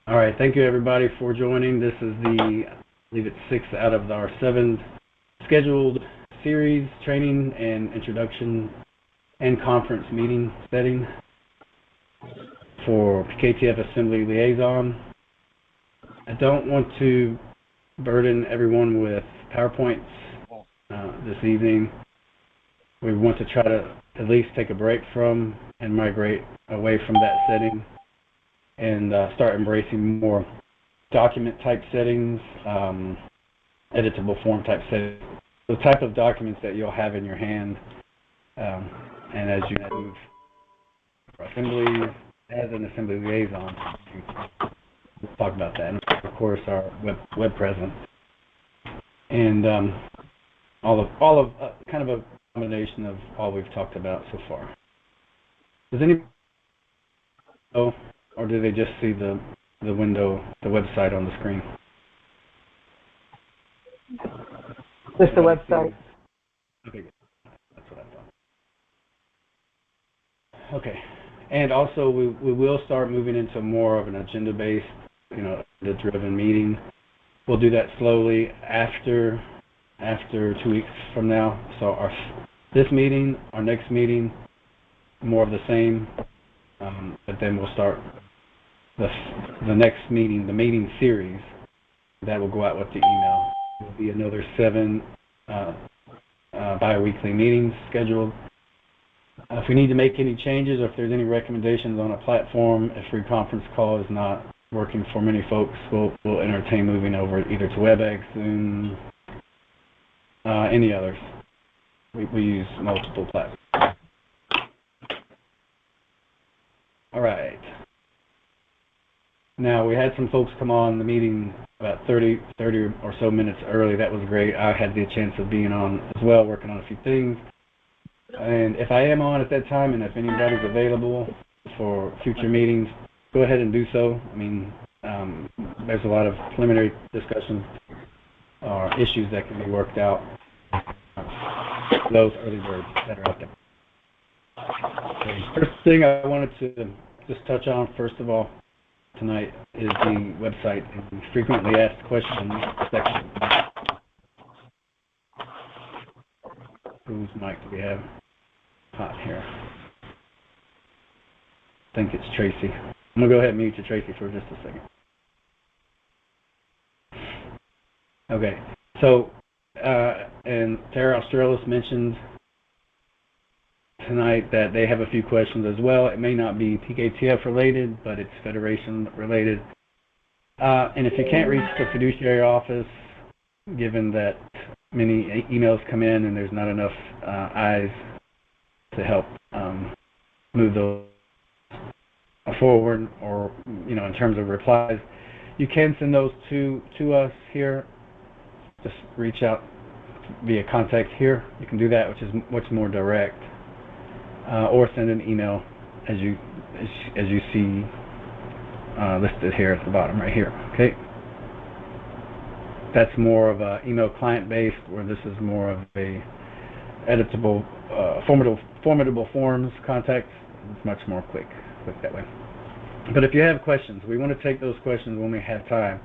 All right, thank you everybody for joining. This is I believe it's 6 out of our 7 scheduled series, training and introduction and conference meeting setting for PKTF Assembly Liaison. I don't want to burden everyone with PowerPoints this evening. We want to try to at least take a break from and migrate away from that setting and start embracing more document type settings, editable form type settings, the type of documents that you'll have in your hand. And as you move assemblies as an assembly liaison, we'll talk about that. And of course, our web presence, and all of kind of a combination of all we've talked about so far. Does anybody know, or do they just see the window, the website on the screen? Just the website. Okay, good. That's what I thought. Okay, and also we will start moving into more of an agenda-based, agenda-driven meeting. We'll do that slowly after 2 weeks from now. So this meeting, our next meeting, more of the same, but then we'll start the next meeting, the meeting series, that will go out with the email. There will be another 7 bi-weekly meetings scheduled. If we need to make any changes, or if there's any recommendations on a platform, if free conference call is not working for many folks, we'll entertain moving over either to WebEx, Zoom, any others. We use multiple platforms. All right. Now, we had some folks come on the meeting about 30 or so minutes early. That was great. I had the chance of being on as well, working on a few things. And if I am on at that time, and if anybody's available for future meetings, go ahead and do so. I mean, there's a lot of preliminary discussions or issues that can be worked out. Those early birds that are out there. First thing I wanted to just touch on, first of all, tonight is the website and frequently asked questions section. Whose mic do we have hot here? I think it's Tracy. I'm going to go ahead and mute you, Tracy, for just a second. Okay, so, and Tara Australis mentioned tonight that they have a few questions as well. It may not be PKTF related, but it's Federation related. And if you can't reach the fiduciary office, given that many emails come in and there's not enough eyes to help move those forward, or in terms of replies, you can send those to us here. Just reach out via contact here. You can do that, which is much more direct. Or send an email as you see listed here at the bottom right here. Okay, that's more of a email client based, where this is more of a editable, formidable forms contact. It's much more quick that way. But if you have questions, we want to take those questions when we have time,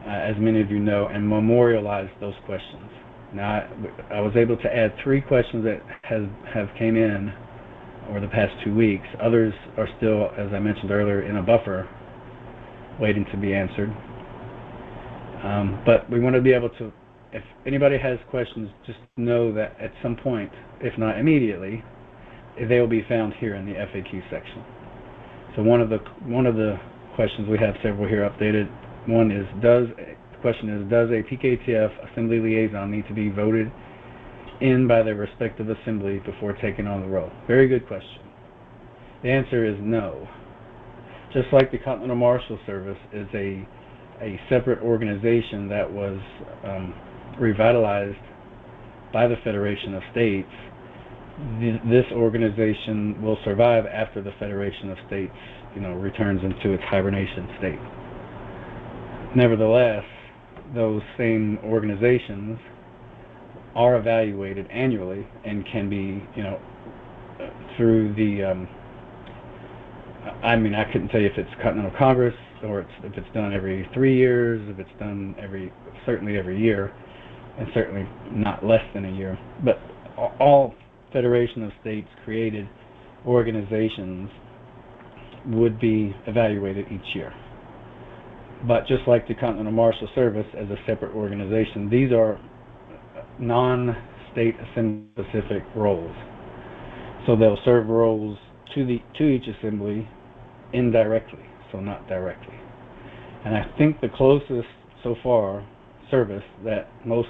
as many of you know, and memorialize those questions. Now, I was able to add 3 questions that have came in over the past 2 weeks. Others are still, as I mentioned earlier, in a buffer, waiting to be answered. But we want to be able to, if anybody has questions, just know that at some point, if not immediately, they will be found here in the FAQ section. So one of the questions, we have several here updated. One is, does a PKTF Assembly Liaison need to be voted in by their respective assembly before taking on the role? Very good question. The answer is no. Just like the Continental Marshal Service is a separate organization that was revitalized by the Federation of States, this organization will survive after the Federation of States, returns into its hibernation state. Nevertheless, those same organizations are evaluated annually and can be, through the, I couldn't tell you if it's Continental Congress or if it's done every 3 years, if it's done certainly every year, and certainly not less than a year. But all Federation of States created organizations would be evaluated each year. But just like the Continental Marshal Service as a separate organization, these are non-state assembly specific roles. So they'll serve roles to each assembly indirectly, so not directly. And I think the closest so far service that most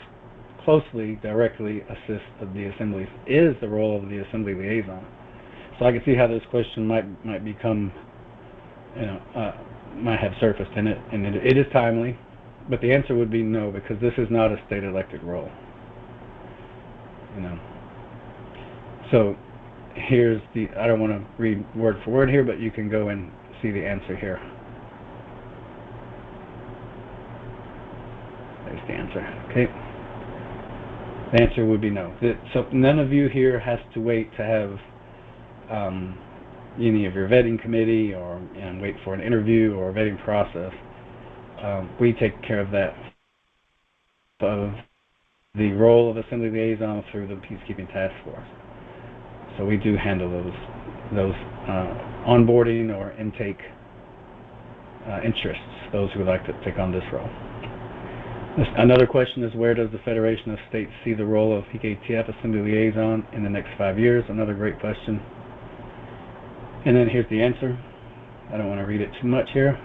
closely directly assists the assemblies is the role of the assembly liaison. So I can see how this question might become, might have surfaced in it, and it is timely, but the answer would be no, because this is not a state elected role. So here's I don't want to read word for word here, but you can go and see the answer here. There's the answer. Okay. The answer would be no. So none of you here has to wait to have any of your vetting committee and wait for an interview or a vetting process. We take care of that, of the role of Assembly Liaison through the Peacekeeping Task Force. So we do handle those onboarding or intake interests, those who would like to take on this role. Another question is, where does the Federation of States see the role of PKTF Assembly Liaison in the next 5 years? Another great question. And then here's the answer. I don't want to read it too much here.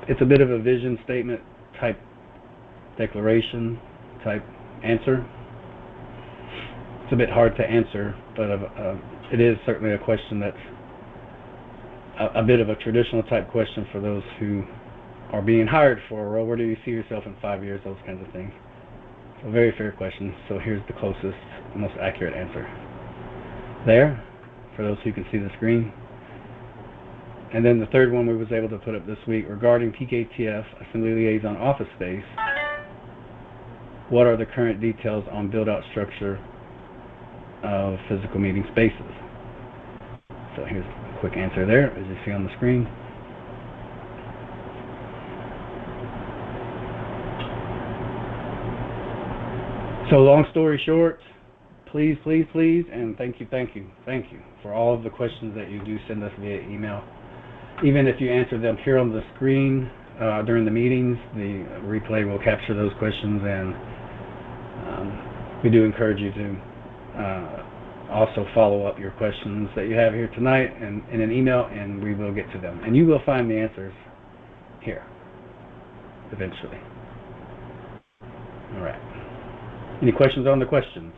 It's a bit of a vision statement type declaration type answer. It's a bit hard to answer, but it is certainly a question that's a bit of a traditional type question for those who are being hired for a role. Where do you see yourself in 5 years? Those kinds of things. So very fair question. So here's the closest, most accurate answer. There, for those who can see the screen. And then the third one we was able to put up this week, regarding PKTF Assembly Liaison office space, what are the current details on build-out structure of physical meeting spaces? So here's a quick answer there, as you see on the screen. So long story short, please, and thank you for all of the questions that you do send us via email. Even if you answer them here on the screen during the meetings, the replay will capture those questions, and we do encourage you to also follow up your questions that you have here tonight in an email, and we will get to them. And you will find the answers here eventually. All right. Any questions on the questions?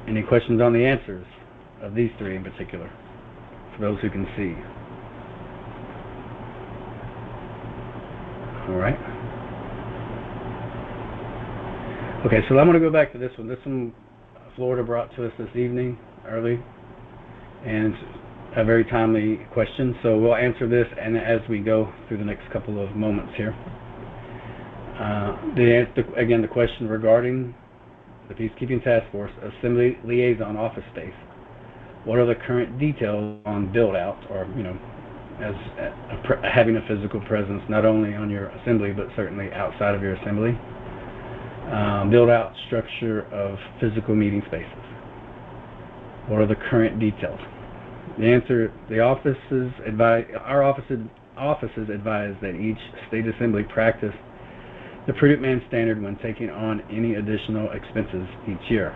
Any questions on the answers of these three in particular, for those who can see? All right. Okay, so I'm going to go back to this one. This one Florida brought to us this evening, early, and it's a very timely question. So we'll answer this, and as we go through the next couple of moments here. Again, the question regarding the Peacekeeping Task Force Assembly Liaison office space. What are the current details on build-out, or as having a physical presence not only on your assembly but certainly outside of your assembly? Build-out structure of physical meeting spaces. What are the current details? The answer: our offices advise that each state assembly practice the prudent man standard when taking on any additional expenses each year.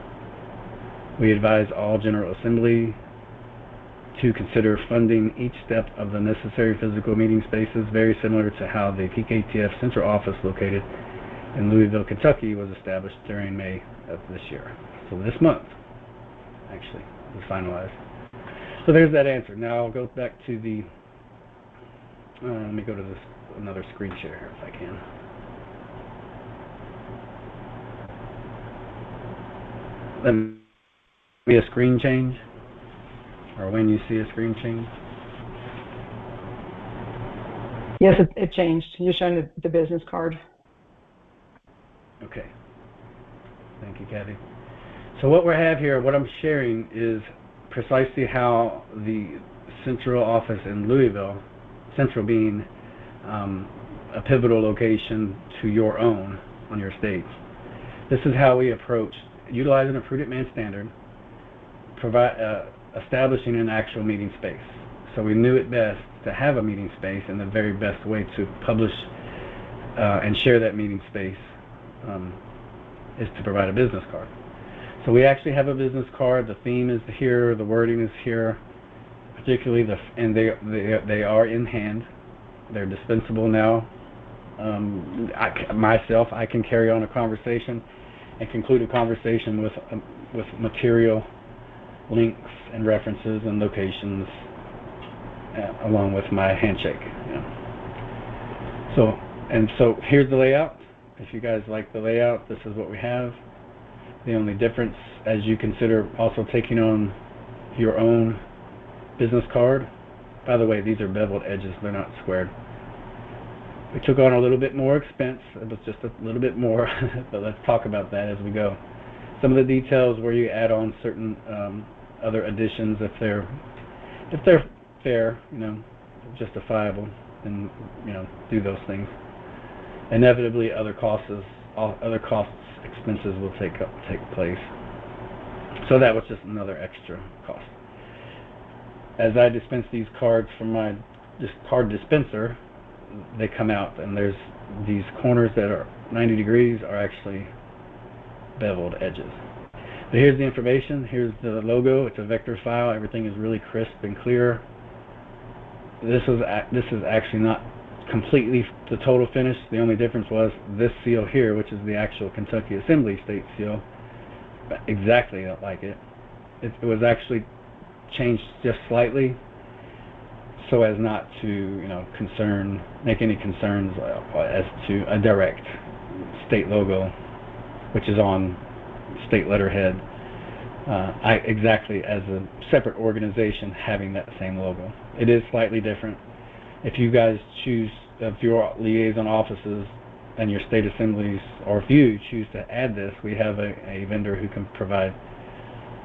We advise all General Assembly to consider funding each step of the necessary physical meeting spaces, very similar to how the PKTF Central Office located in Louisville, Kentucky was established during May of this year. So this month, actually, was finalized. So there's that answer. Now I'll go back to the, let me go to another screen share here if I can. Let me see a screen change, or when you see a screen change. Yes, it changed. You're showing the business card. Okay. Thank you, Kathy. So what we have here, what I'm sharing, is precisely how the central office in Louisville, central being a pivotal location to your own on your states. This is how we approach utilizing a prudent man standard, establishing an actual meeting space. So we knew it best to have a meeting space, and the very best way to publish and share that meeting space is to provide a business card. So we actually have a business card. The theme is here, the wording is here, particularly and they are in hand. They're dispensable now. I can carry on a conversation and conclude a conversation with material, links and references and locations, along with my handshake. So here's the layout. If you guys like the layout, this is what we have. The only difference, as you consider also taking on your own business card, by the way, these are beveled edges, they're not squared. We took on a little bit more expense. It was just a little bit more, but let's talk about that as we go. Some of the details where you add on certain other additions, if they're fair, justifiable, then do those things. Inevitably, other costs, expenses will take place. So that was just another extra cost. As I dispense these cards from my card dispenser, they come out, and there's these corners that are 90 degrees are actually beveled edges. But here's the information. Here's the logo. It's a vector file. Everything is really crisp and clear. This is actually not completely the total finish. The only difference was this seal here, which is the actual Kentucky Assembly state seal, exactly like it. It was actually changed just slightly, so as not to make any concerns as to a direct state logo, which is on state letterhead, exactly as a separate organization having that same logo. It is slightly different. If you guys choose, if your liaison offices and your state assemblies, or if you choose to add this, we have a vendor who can provide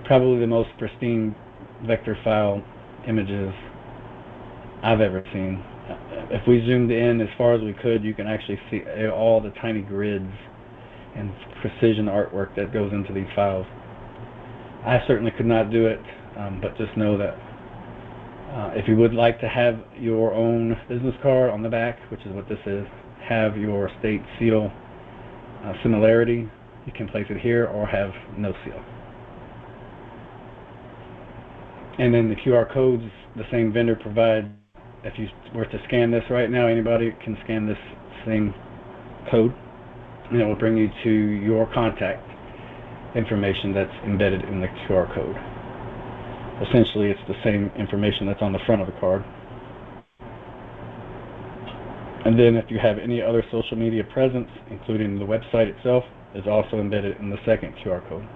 probably the most pristine vector file images I've ever seen. If we zoomed in as far as we could, you can actually see all the tiny grids and precision artwork that goes into these files. I certainly could not do it, but just know that if you would like to have your own business card on the back, which is what this is, have your state seal similarity, you can place it here, or have no seal. And then the QR codes, the same vendor provides. If you were to scan this right now, anybody can scan this same code, and it will bring you to your contact information that's embedded in the QR code. Essentially, it's the same information that's on the front of the card. And then if you have any other social media presence, including the website itself, is also embedded in the second QR code.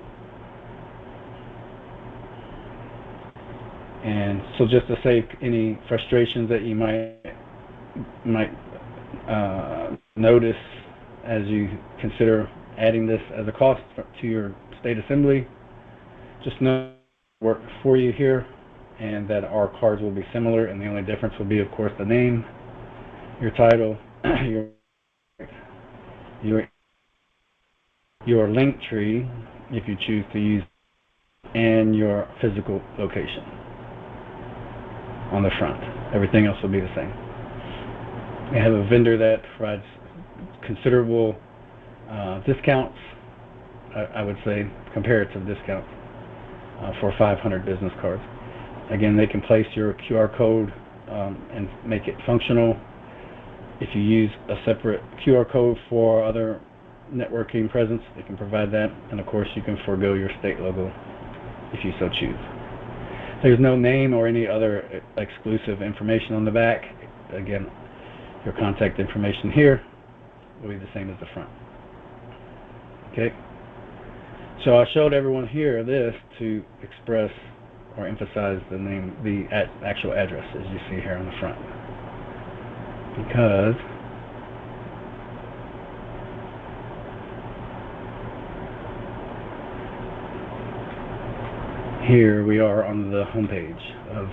And so just to save any frustrations that you might notice as you consider adding this as a cost to your state assembly, just know it work for you here, and that our cards will be similar, and the only difference will be, of course, the name, your title, your link tree, if you choose to use, and your physical location on the front. Everything else will be the same. We have a vendor that provides considerable discounts, I would say comparative discounts, for 500 business cards. Again, they can place your QR code and make it functional. If you use a separate QR code for other networking presence, they can provide that. And of course, you can forego your state logo if you so choose. There's no name or any other exclusive information on the back. Again, your contact information here will be the same as the front. Okay. So I showed everyone here this to express or emphasize the name, the actual address, as you see here on the front. Because here we are on the home page of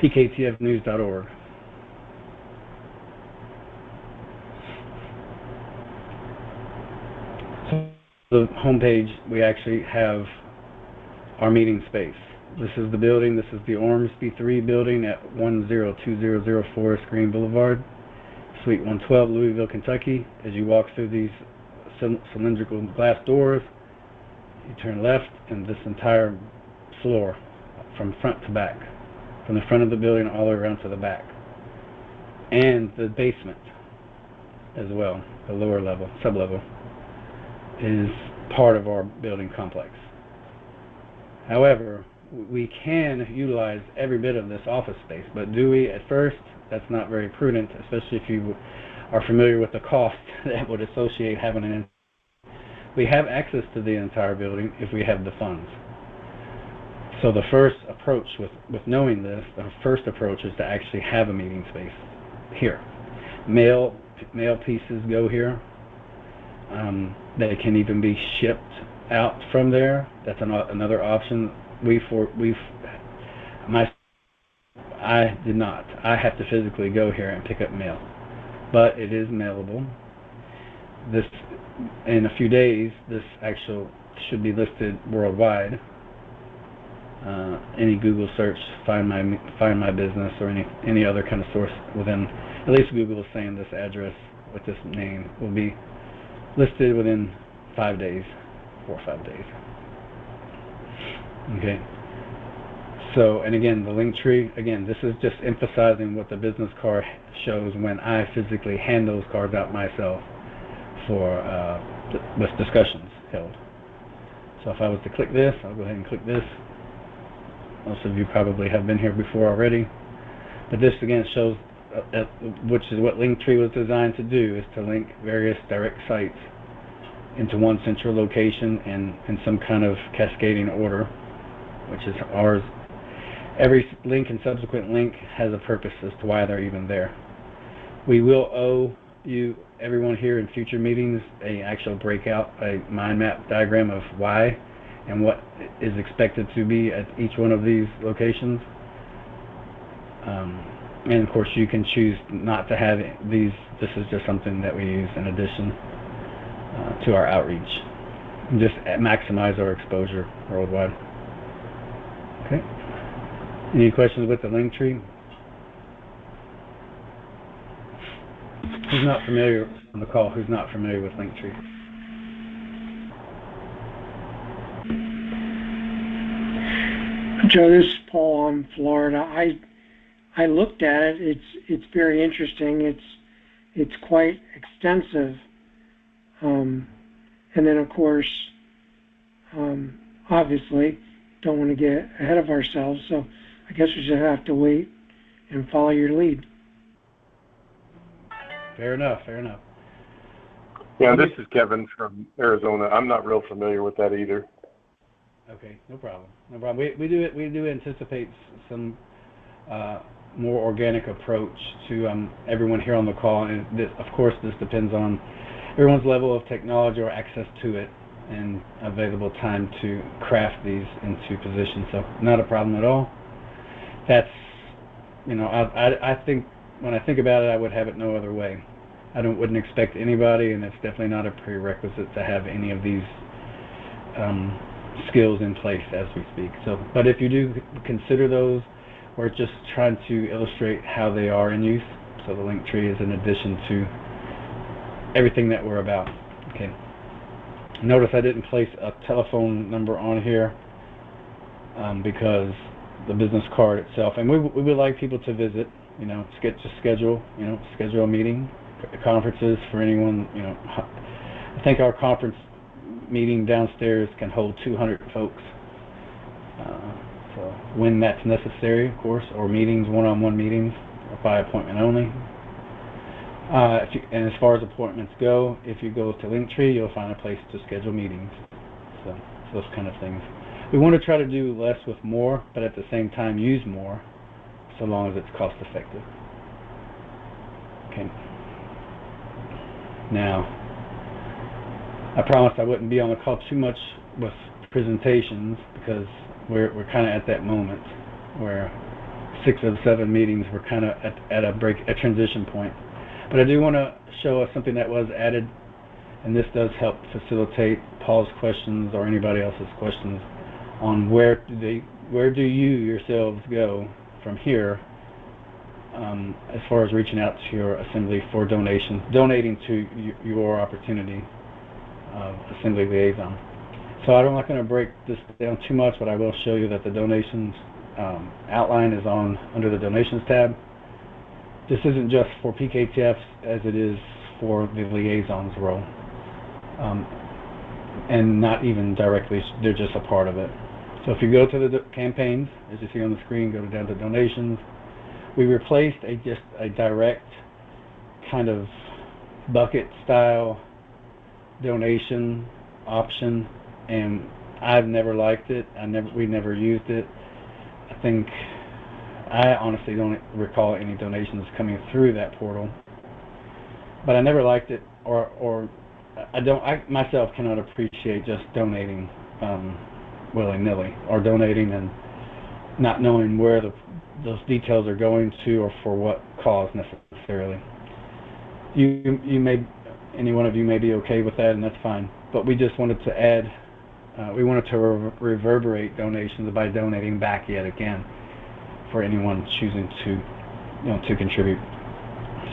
pktfnews.org. So the homepage, we actually have our meeting space. This is the building. This is the Ormsby 3 building at 10200 Forest Green Boulevard, Suite 112, Louisville, Kentucky. As you walk through these cylindrical glass doors, you turn left, and this entire floor, from front to back, from the front of the building all the way around to the back, and the basement as well, the lower level, sub-level, is part of our building complex. However, we can utilize every bit of this office space, but do we at first? That's not very prudent, especially if you are familiar with the cost that would associate having an. We have access to the entire building if we have the funds. So the first approach with knowing this, the first approach is to actually have a meeting space here. Mail pieces go here. They can even be shipped out from there. That's another option. I did not. I have to physically go here and pick up mail, but it is mailable. This, in a few days, this actual should be listed worldwide. Any Google search, find my business, or any other kind of source within, at least Google is saying this address with this name will be listed within 5 days, 4 or 5 days. Okay. So, and again, the link tree, again, this is just emphasizing what the business card shows when I physically hand those cards out myself for with discussions held. So if I was to click this, I'll go ahead and click this. Most of you probably have been here before already. But this again shows, which is what Linktree was designed to do, is to link various direct sites into one central location and in some kind of cascading order, which is ours. Every link and subsequent link has a purpose as to why they're even there. We will owe you, everyone here in future meetings, a actual breakout, a mind map diagram of why and what is expected to be at each one of these locations. And of course you can choose not to have these. This is just something that we use in addition to our outreach. And just maximize our exposure worldwide. Okay. Any questions with the link tree? Who's not familiar on the call? Who's not familiar with Linktree? Joe, this is Paul. I'm Florida. I looked at it. It's very interesting. It's quite extensive. And then of course, obviously, don't want to get ahead of ourselves. So I guess we just have to wait and follow your lead. Fair enough. Fair enough. Yeah, this is Kevin from Arizona. I'm not real familiar with that either. Okay, no problem. No problem. We do anticipate some more organic approach to everyone here on the call, and this, of course, this depends on everyone's level of technology or access to it and available time to craft these into position. So not a problem at all. That's, I think when I think about it, I would have it no other way. I wouldn't expect anybody, and it's definitely not a prerequisite to have any of these skills in place as we speak. So, but if you do consider those, we're just trying to illustrate how they are in use. So the link tree is in addition to everything that we're about. Okay. Notice I didn't place a telephone number on here because the business card itself, and we would like people to visit, schedule a meeting, conferences for anyone, I think our conference meeting downstairs can hold 200 folks. So when that's necessary, of course, or meetings, one-on-one meetings, by appointment only. And as far as appointments go, if you go to Linktree, you'll find a place to schedule meetings. So those kind of things. We want to try to do less with more, but at the same time use more, so long as it's cost effective. Okay. Now, I promised I wouldn't be on the call too much with presentations because we're kind of at that moment where 6 of 7 meetings were kind of at a transition point. But I do want to show us something that was added, and this does help facilitate Paul's questions or anybody else's questions on where do you yourselves go from here, as far as reaching out to your assembly for donations, donating to your opportunity of assembly liaison. So I'm not going to break this down too much, but I will show you that the donations outline is under the donations tab. This isn't just for PKTFs as it is for the liaison's role, and not even directly, they're just a part of it. So if you go to the campaigns, as you see on the screen, go down to donations. We replaced just a direct kind of bucket style donation option, and I've never liked it. We never used it. I honestly don't recall any donations coming through that portal, but I never liked it, or I myself cannot appreciate just donating willy-nilly, or donating and not knowing where those details are going to or for what cause necessarily. Any one of you may be okay with that, and that's fine. But we just wanted to add, we wanted to reverberate donations by donating back yet again for anyone choosing to contribute.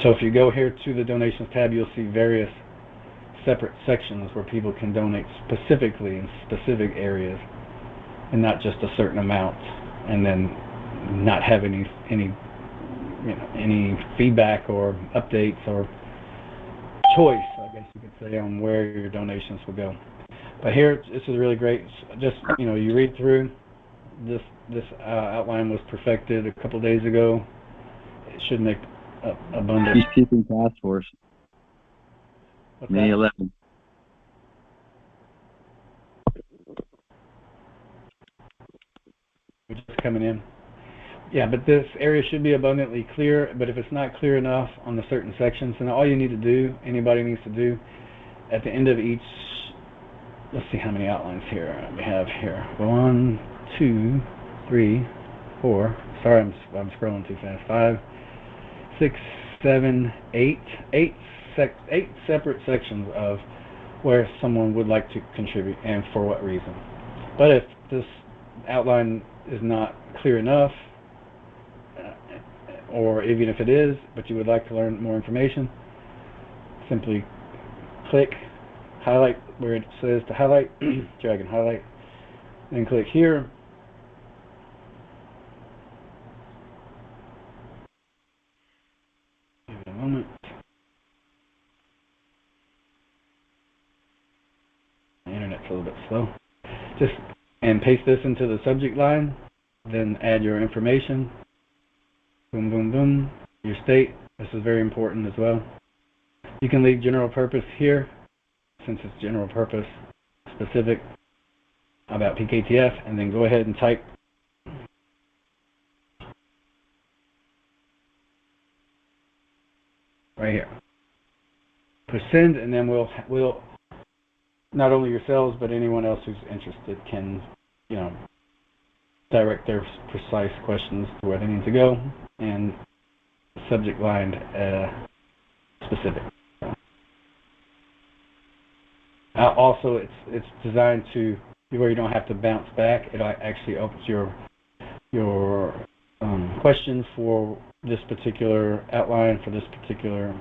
So if you go here to the donations tab, you'll see various separate sections where people can donate specifically in specific areas, and not just a certain amount, and then not have any feedback or updates or choice, I guess you could say, on where your donations will go. But here, this is really great. Just you read through this. This outline was perfected a couple days ago. It should make abundant. Peacekeeping Task Force. May 11th. We're just coming in. Yeah, but this area should be abundantly clear, but if it's not clear enough on the certain sections, then all you need to do, anybody needs to do, at the end of each, let's see how many outlines here we have here. 1, 2, 3, 4, sorry, I'm scrolling too fast. 5, 6, 7, 8 separate sections of where someone would like to contribute and for what reason. But if this outline is not clear enough, or even if it is, but you would like to learn more information, simply click, highlight where it says to highlight, drag and highlight, then click here. Give it a moment. The internet's a little bit slow. And paste this into the subject line, then add your information. Boom, boom, boom. Your state. This is very important as well. You can leave general purpose here, since it's general purpose specific about PKTF, and then go ahead and type right here. Push send, and then we'll not only yourselves but anyone else who's interested can direct their precise questions to where they need to go, and subject line specific. Also, it's designed to where you don't have to bounce back. It actually opens your question for this particular outline, for this particular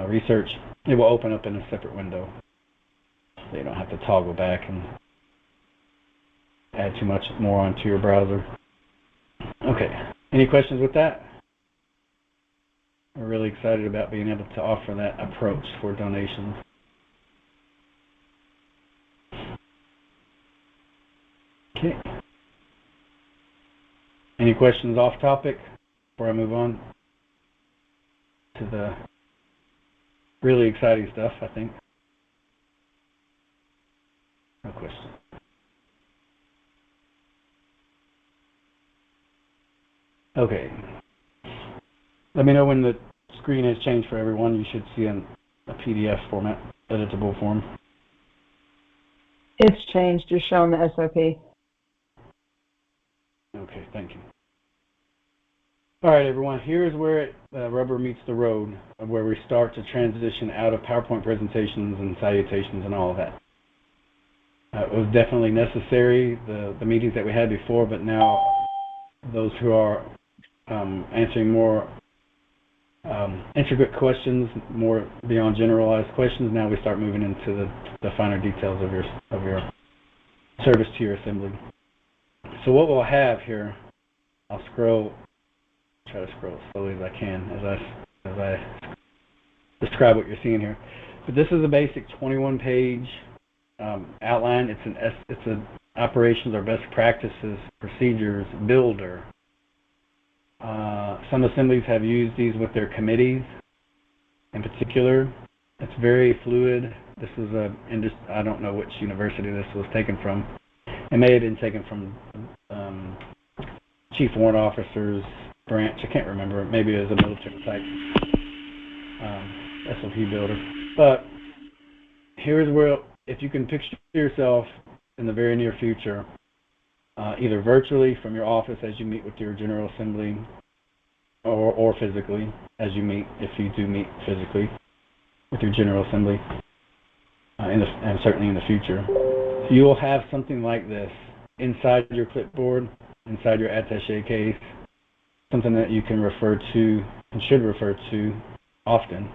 research. It will open up in a separate window, so you don't have to toggle back and add too much more onto your browser. Okay, any questions with that? We're really excited about being able to offer that approach for donations. Okay. Any questions off topic before I move on to the really exciting stuff, I think? No question. Okay. Let me know when the screen has changed for everyone. You should see a PDF format, editable form. It's changed. You're showing the SOP. Okay, thank you. All right, everyone, here's where rubber meets the road, where we start to transition out of PowerPoint presentations and salutations and all of that. It was definitely necessary, the meetings that we had before, but now those who are answering more intricate questions, more beyond generalized questions, now we start moving into the finer details of your service to your assembly. So what we'll have here, I'll try to scroll as slowly as I can as I describe what you're seeing here. But this is a basic 21-page outline. It's an operations or best practices procedures builder. Some assemblies have used these with their committees. In particular, it's very fluid. This is I don't know which university this was taken from. It may have been taken from Chief Warrant Officer's branch. I can't remember. Maybe it was a military type SOP builder. But here's where, if you can picture yourself in the very near future, either virtually from your office as you meet with your General Assembly, or physically as you meet, if you do meet physically with your General Assembly, and certainly in the future, you will have something like this inside your clipboard, inside your attaché case, something that you can refer to and should refer to often.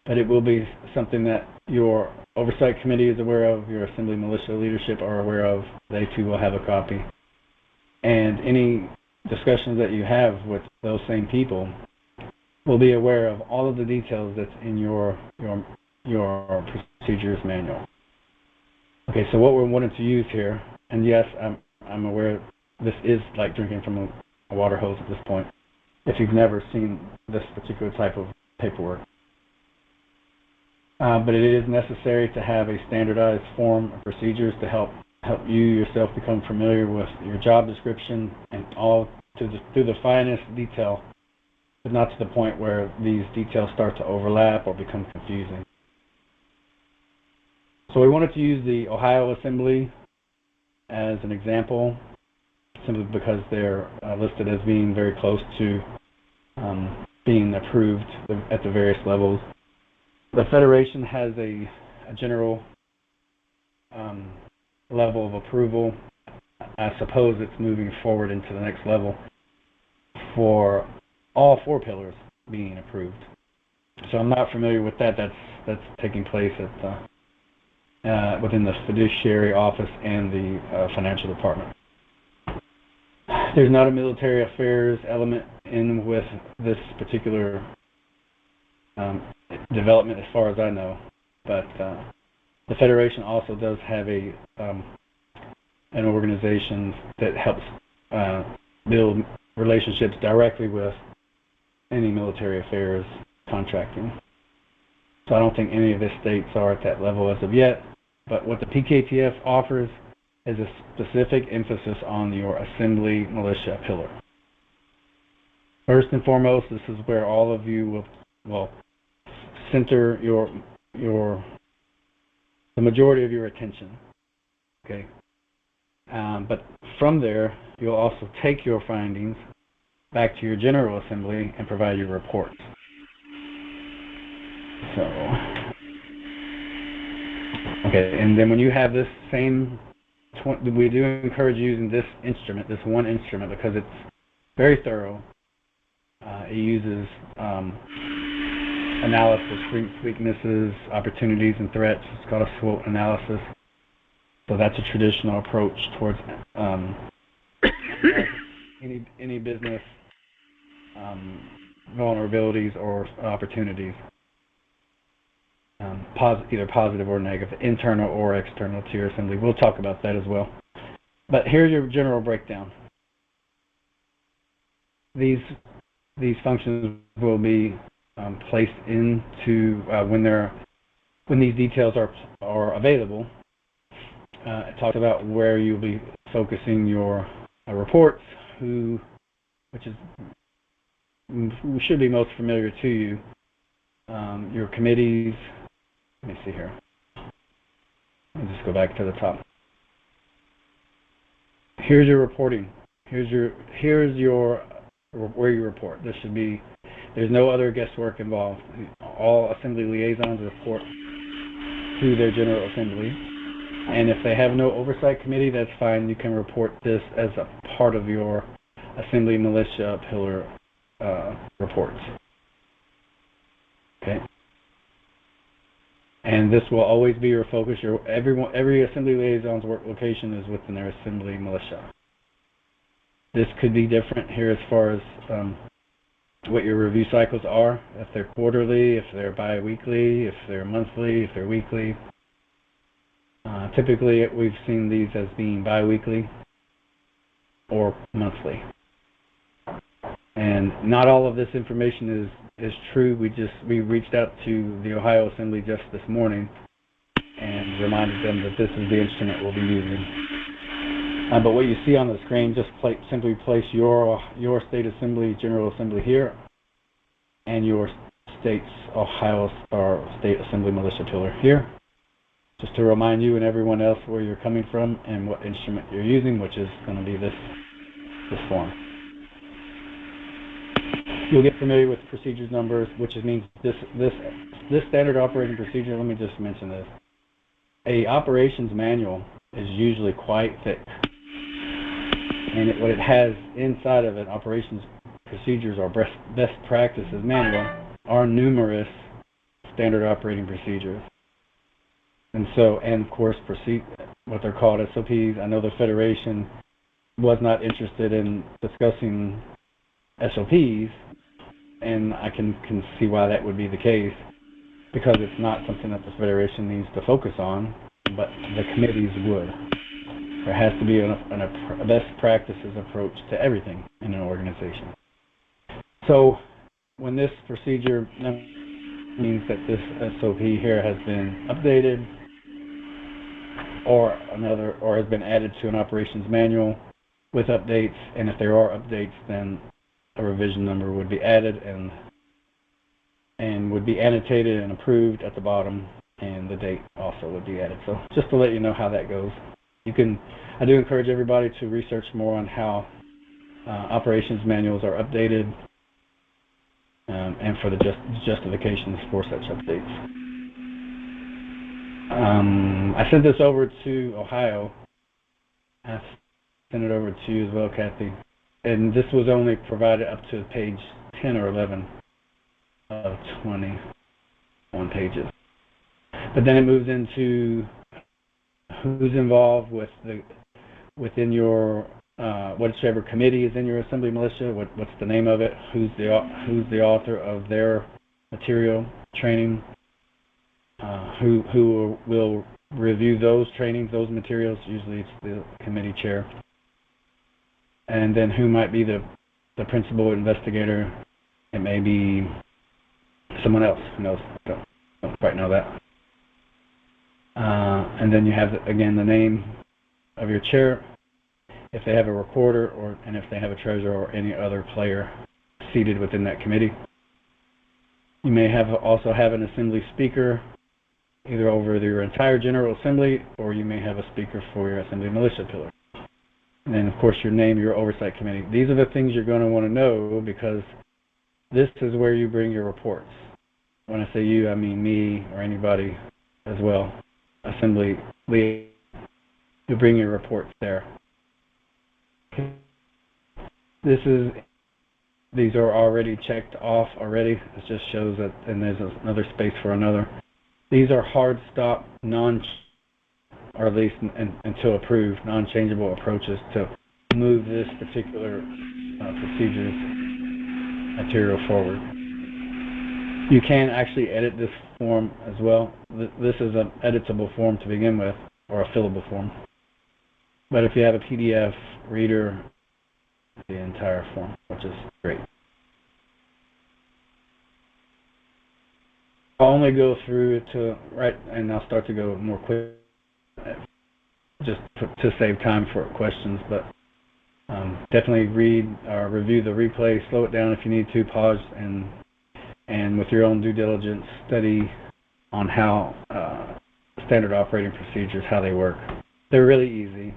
But it will be something that your oversight committee is aware of, your assembly militia leadership are aware of. They too will have a copy. And any discussions that you have with those same people will be aware of all of the details that's in your procedures manual. Okay, so what we're wanting to use here, and yes, I'm aware this is like drinking from a water hose at this point, if you've never seen this particular type of paperwork. But it is necessary to have a standardized form of procedures to help you yourself become familiar with your job description and all to the finest detail, but not to the point where these details start to overlap or become confusing. So we wanted to use the Ohio Assembly as an example, simply because they're listed as being very close to being approved at the various levels. The Federation has a general level of approval. I suppose it's moving forward into the next level for all 4 pillars being approved. So I'm not familiar with that. That's taking place at within the fiduciary office and the financial department. There's not a military affairs element in with this particular development as far as I know, but the Federation also does have an organization that helps build relationships directly with any military affairs contracting. So I don't think any of the states are at that level as of yet, but what the PKTF offers is a specific emphasis on your assembly militia pillar. First and foremost, this is where all of you will center the majority of your attention. Okay. But from there, you'll also take your findings back to your General Assembly and provide your reports. So, okay, and then when you have this same, we do encourage using this instrument, this one instrument, because it's very thorough. It uses analysis, strengths, weaknesses, opportunities, and threats. It's called a SWOT analysis. So that's a traditional approach towards any business vulnerabilities or opportunities, either positive or negative, internal or external to your assembly. We'll talk about that as well. But here's your general breakdown. These functions will be placed into when these details are available. It talks about where you'll be focusing your reports, which should be most familiar to you. Your committees. Let me see here. Let me just go back to the top. Here's your reporting. Here's your where you report. There's no other guesswork involved. All assembly liaisons report to their General Assembly. And if they have no oversight committee, that's fine. You can report this as a part of your Assembly Militia Pillar reports. Okay. And this will always be your focus. Every Assembly Liaison's work location is within their Assembly Militia. This could be different here as far as what your review cycles are. If they're quarterly, if they're bi-weekly, if they're monthly, if they're weekly. Typically, we've seen these as being bi-weekly or monthly. And not all of this information is true. We reached out to the Ohio Assembly just this morning and reminded them that this is the instrument we'll be using. But what you see on the screen, just simply place your state assembly, General Assembly here, and your state's Ohio or State Assembly Militia Pillar here, just to remind you and everyone else where you're coming from and what instrument you're using, which is going to be this form. You'll get familiar with procedures numbers, which means this standard operating procedure. Let me just mention this. A operations manual is usually quite thick, and what it has inside of it, operations procedures or best practices manual, are numerous standard operating procedures. And of course, what they're called SOPs. I know the Federation was not interested in discussing SOPs, and I can see why that would be the case, because it's not something that the Federation needs to focus on, but the committees would. There has to be a best practices approach to everything in an organization. So when this procedure means that this SOP here has been updated or has been added to an operations manual with updates, and if there are updates, then a revision number would be added and would be annotated and approved at the bottom, and the date also would be added. So just to let you know how that goes. I do encourage everybody to research more on how operations manuals are updated and for the justifications for such updates. I sent this over to Ohio. I sent it over to you as well, Kathy. And this was only provided up to page 10 or 11 of 21 pages. But then it moves into who's involved within your whichever committee is in your assembly militia. What's the name of it? Who's the author of their material training? Who will review those trainings, those materials? Usually it's the committee chair. And then who might be the principal investigator? It may be someone else. Who knows? Don't quite know that. And then you have, again, the name of your chair, if they have a recorder, and if they have a treasurer or any other player seated within that committee. You may also have an assembly speaker, either over your entire General Assembly, or you may have a speaker for your Assembly Militia Pillar. And then, of course, your name, your oversight committee. These are the things you're going to want to know, because this is where you bring your reports. When I say you, I mean me or anybody as well. Assembly lead, you bring your reports there. These are already checked off already. It just shows that, and there's another space for another. These are hard stop, or at least until approved, non-changeable approaches to move this particular procedure's material forward. You can actually edit this form as well. This is an editable form to begin with, or a fillable form. But if you have a PDF reader, the entire form, which is great. I'll only go through and I'll start to go more quick, just to save time for questions. But definitely read or review the replay. Slow it down if you need to. Pause and with your own due diligence, study on how standard operating procedures, how they work. They're really easy,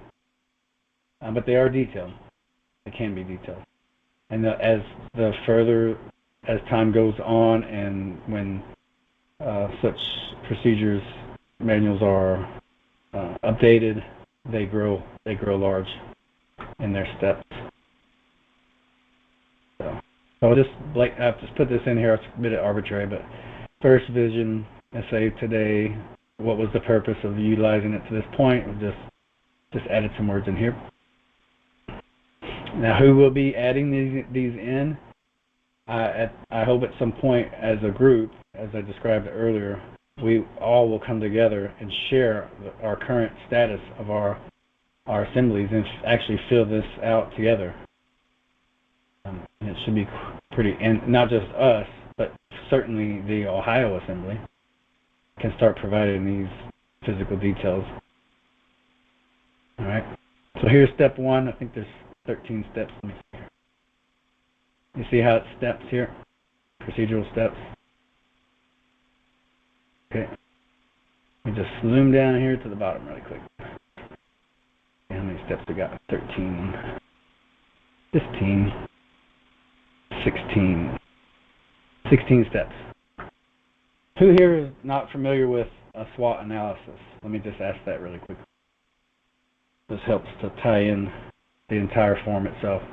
but they are detailed. They can be detailed. And as time goes on, and when such procedures manuals are updated, they grow large in their steps. So I've just put this in here. It's a bit arbitrary, but first vision, let's say today, what was the purpose of utilizing it to this point? We've just added some words in here. Now, who will be adding these in? I hope at some point as a group, as I described earlier, we all will come together and share our current status of our assemblies and actually fill this out together. And it should be pretty, and not just us, but certainly the Ohio Assembly can start providing these physical details. All right. So here's step 1. I think there's 13 steps. Let me see here. You see how it steps here? Procedural steps. Okay. Let me just zoom down here to the bottom really quick. See how many steps we got? 13, 15, 16. 16 steps. Who here is not familiar with a SWOT analysis? Let me just ask that really quick. This helps to tie in the entire form itself.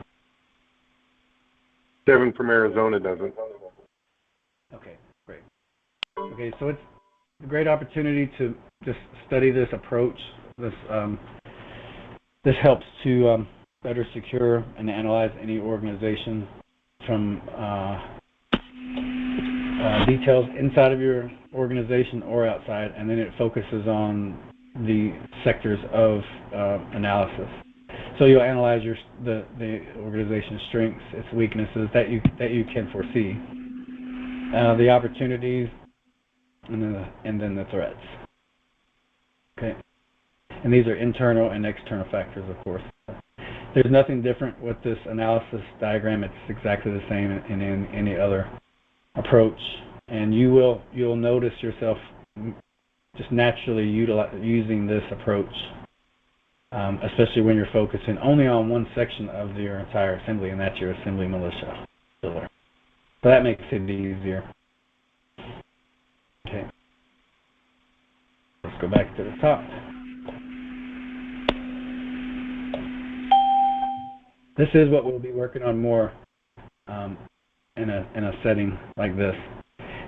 Kevin from Arizona doesn't. Okay, great. Okay, so it's a great opportunity to just study this approach. This helps to better secure and analyze any organization from details inside of your organization or outside, and then it focuses on the sectors of analysis. So you'll analyze the organization's strengths, its weaknesses that you can foresee, the opportunities, and then the threats. Okay, and these are internal and external factors, of course. There's nothing different with this analysis diagram. It's exactly the same in any other approach, and you'll notice yourself just naturally using this approach, especially when you're focusing only on one section of your entire assembly, and that's your assembly militia filler. So that makes it easier. Okay. Let's go back to the top. This is what we'll be working on more in a setting like this.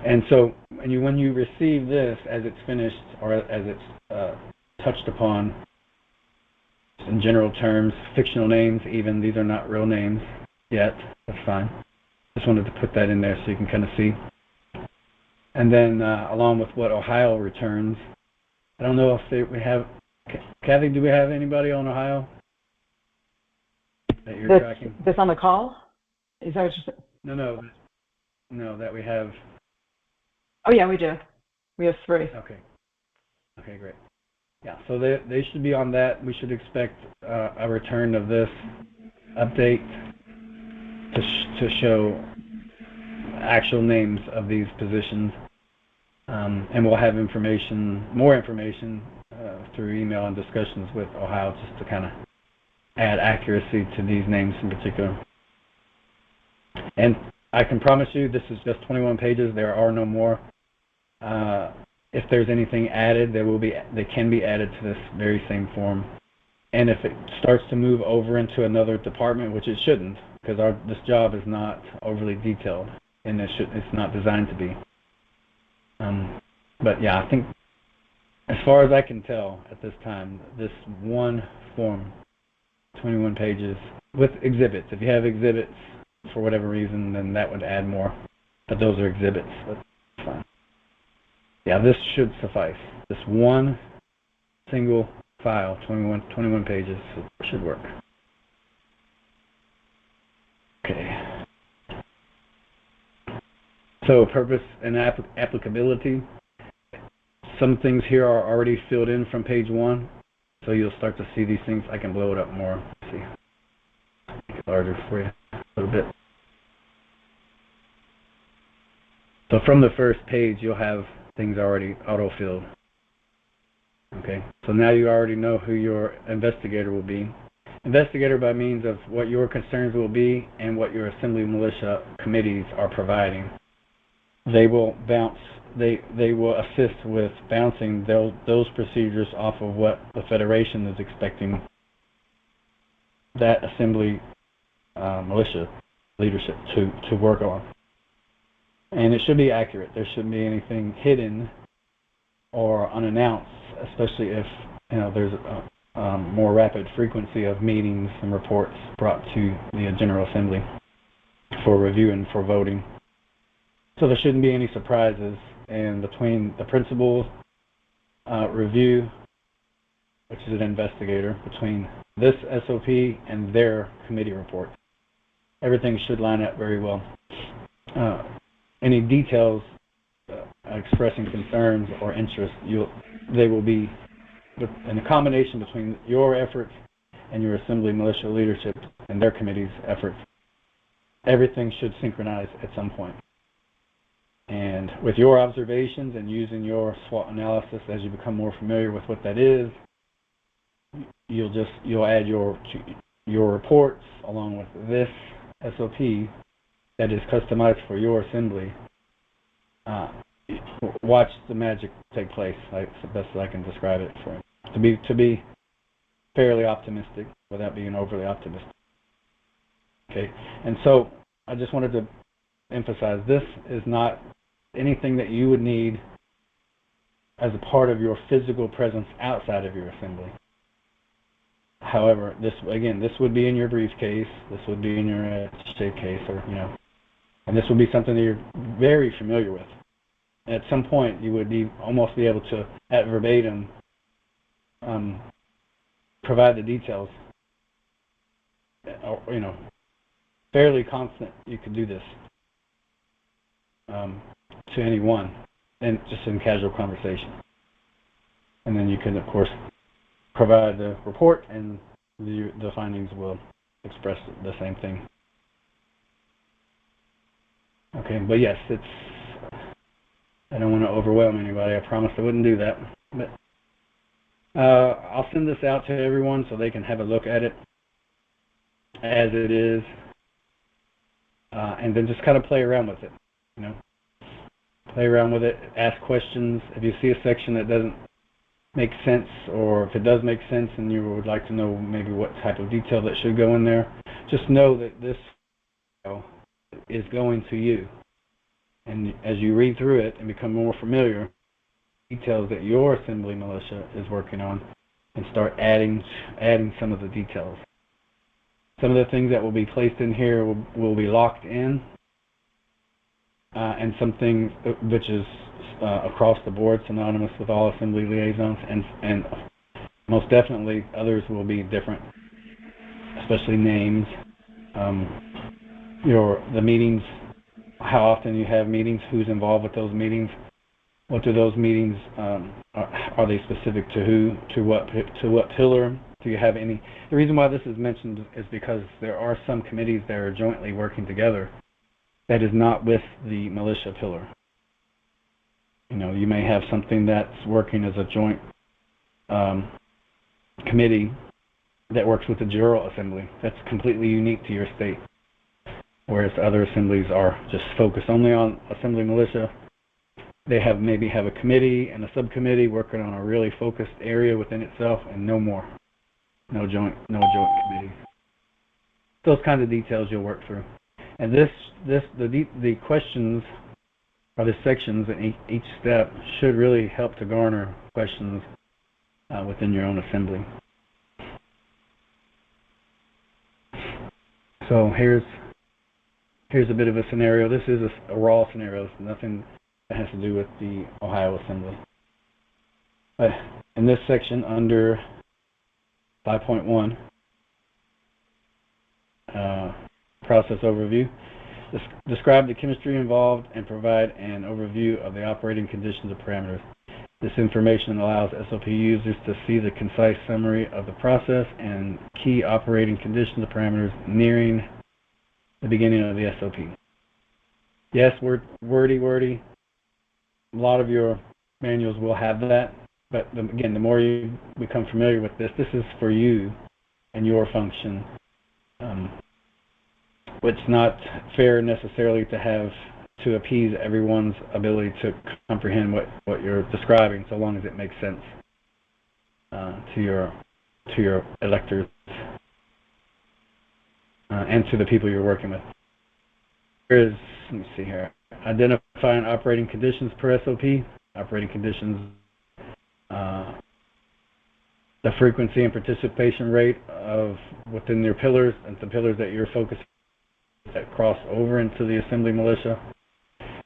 And so when you receive this as it's finished or as it's touched upon, in general terms, fictional names even, these are not real names yet, that's fine. Just wanted to put that in there so you can kind of see. And then along with what Ohio returns, I don't know if we have, Kathy, do we have anybody on Ohio that you're tracking? That's on the call? Is that what you're saying? No, that we have. Oh yeah, we do. We have 3. Okay, great. Yeah, so they should be on that. We should expect a return of this update to show actual names of these positions, and we'll have more information through email and discussions with Ohio just to kind of add accuracy to these names in particular. And I can promise you this is just 21 pages. There are no more. If there's anything added, they can be added to this very same form. And if it starts to move over into another department, which it shouldn't, because this job is not overly detailed, and it's not designed to be. But yeah, I think as far as I can tell at this time, this one form, 21 pages with exhibits. If you have exhibits for whatever reason, then that would add more. But those are exhibits. That's fine. Yeah, this should suffice. This one single file, 21 pages, should work. Okay. So purpose and applicability. Some things here are already filled in from page 1, so you'll start to see these things. I can blow it up more. Let's see. Make it larger for you a little bit. So from the first page, you'll have things already auto-filled. Okay, so now you already know who your investigator will be. Investigator by means of what your concerns will be and what your assembly militia committees are providing. They will will assist with bouncing those procedures off of what the Federation is expecting that assembly militia leadership to work on. And it should be accurate. There shouldn't be anything hidden or unannounced, especially if there's a more rapid frequency of meetings and reports brought to the General Assembly for review and for voting. So there shouldn't be any surprises. And between the principal's review, which is an investigator, between this SOP and their committee report, everything should line up very well. Any details expressing concerns or interest, they will be in a combination between your efforts and your assembly militia leadership and their committee's efforts. Everything should synchronize at some point. And with your observations and using your SWOT analysis as you become more familiar with what that is, you'll add your reports along with this SOP that is customized for your assembly. Watch the magic take place. That's the best I can describe it for you. To be fairly optimistic without being overly optimistic. Okay, and so I just wanted to emphasize this is not anything that you would need as a part of your physical presence outside of your assembly. However, this would be in your briefcase, this would be in your shape case, or and this would be something that you're very familiar with. At some point, you would almost be able to, at verbatim, provide the details. Or, fairly confident you could do this to anyone, and just in casual conversation. And then you can, of course, provide the report, and the findings will express the same thing. Okay, but yes, I don't want to overwhelm anybody. I promised I wouldn't do that. But I'll send this out to everyone so they can have a look at it as it is, and then just kind of play around with it. Play around with it, ask questions. If you see a section that doesn't make sense, or if it does make sense and you would like to know maybe what type of detail that should go in there, just know that this is going to you. And as you read through it and become more familiar, details that your assembly militia is working on, and start adding some of the details. Some of the things that will be placed in here will be locked in, and some things which is across the board synonymous with all assembly liaisons, and most definitely others will be different, especially names, the meetings, how often you have meetings, who's involved with those meetings, what do those meetings, are they specific to who, to what pillar? Do you have any? The reason why this is mentioned is because there are some committees that are jointly working together that is not with the militia pillar. You may have something that's working as a joint committee that works with the General Assembly. That's completely unique to your state. Whereas other assemblies are just focused only on assembly militia. They maybe have a committee and a subcommittee working on a really focused area within itself, and no more. No joint committee. Those kinds of details you'll work through. And the questions, or the sections in each step, should really help to garner questions within your own assembly. So here's a bit of a scenario. This is a raw scenario. It's nothing that has to do with the Ohio Assembly. But in this section under 5.1, process overview, describe the chemistry involved and provide an overview of the operating conditions and parameters. This information allows SOP users to see the concise summary of the process and key operating conditions and parameters nearing the beginning of the SOP. Yes, wordy. A lot of your manuals will have that, but again, the more you become familiar with this is for you and your function. It's not fair necessarily to appease everyone's ability to comprehend what you're describing, so long as it makes sense to your electors and to the people you're working with. Let me see here. Identifying operating conditions per SOP. Operating conditions, the frequency and participation rate of within your pillars and the pillars that you're focusing that cross over into the assembly militia.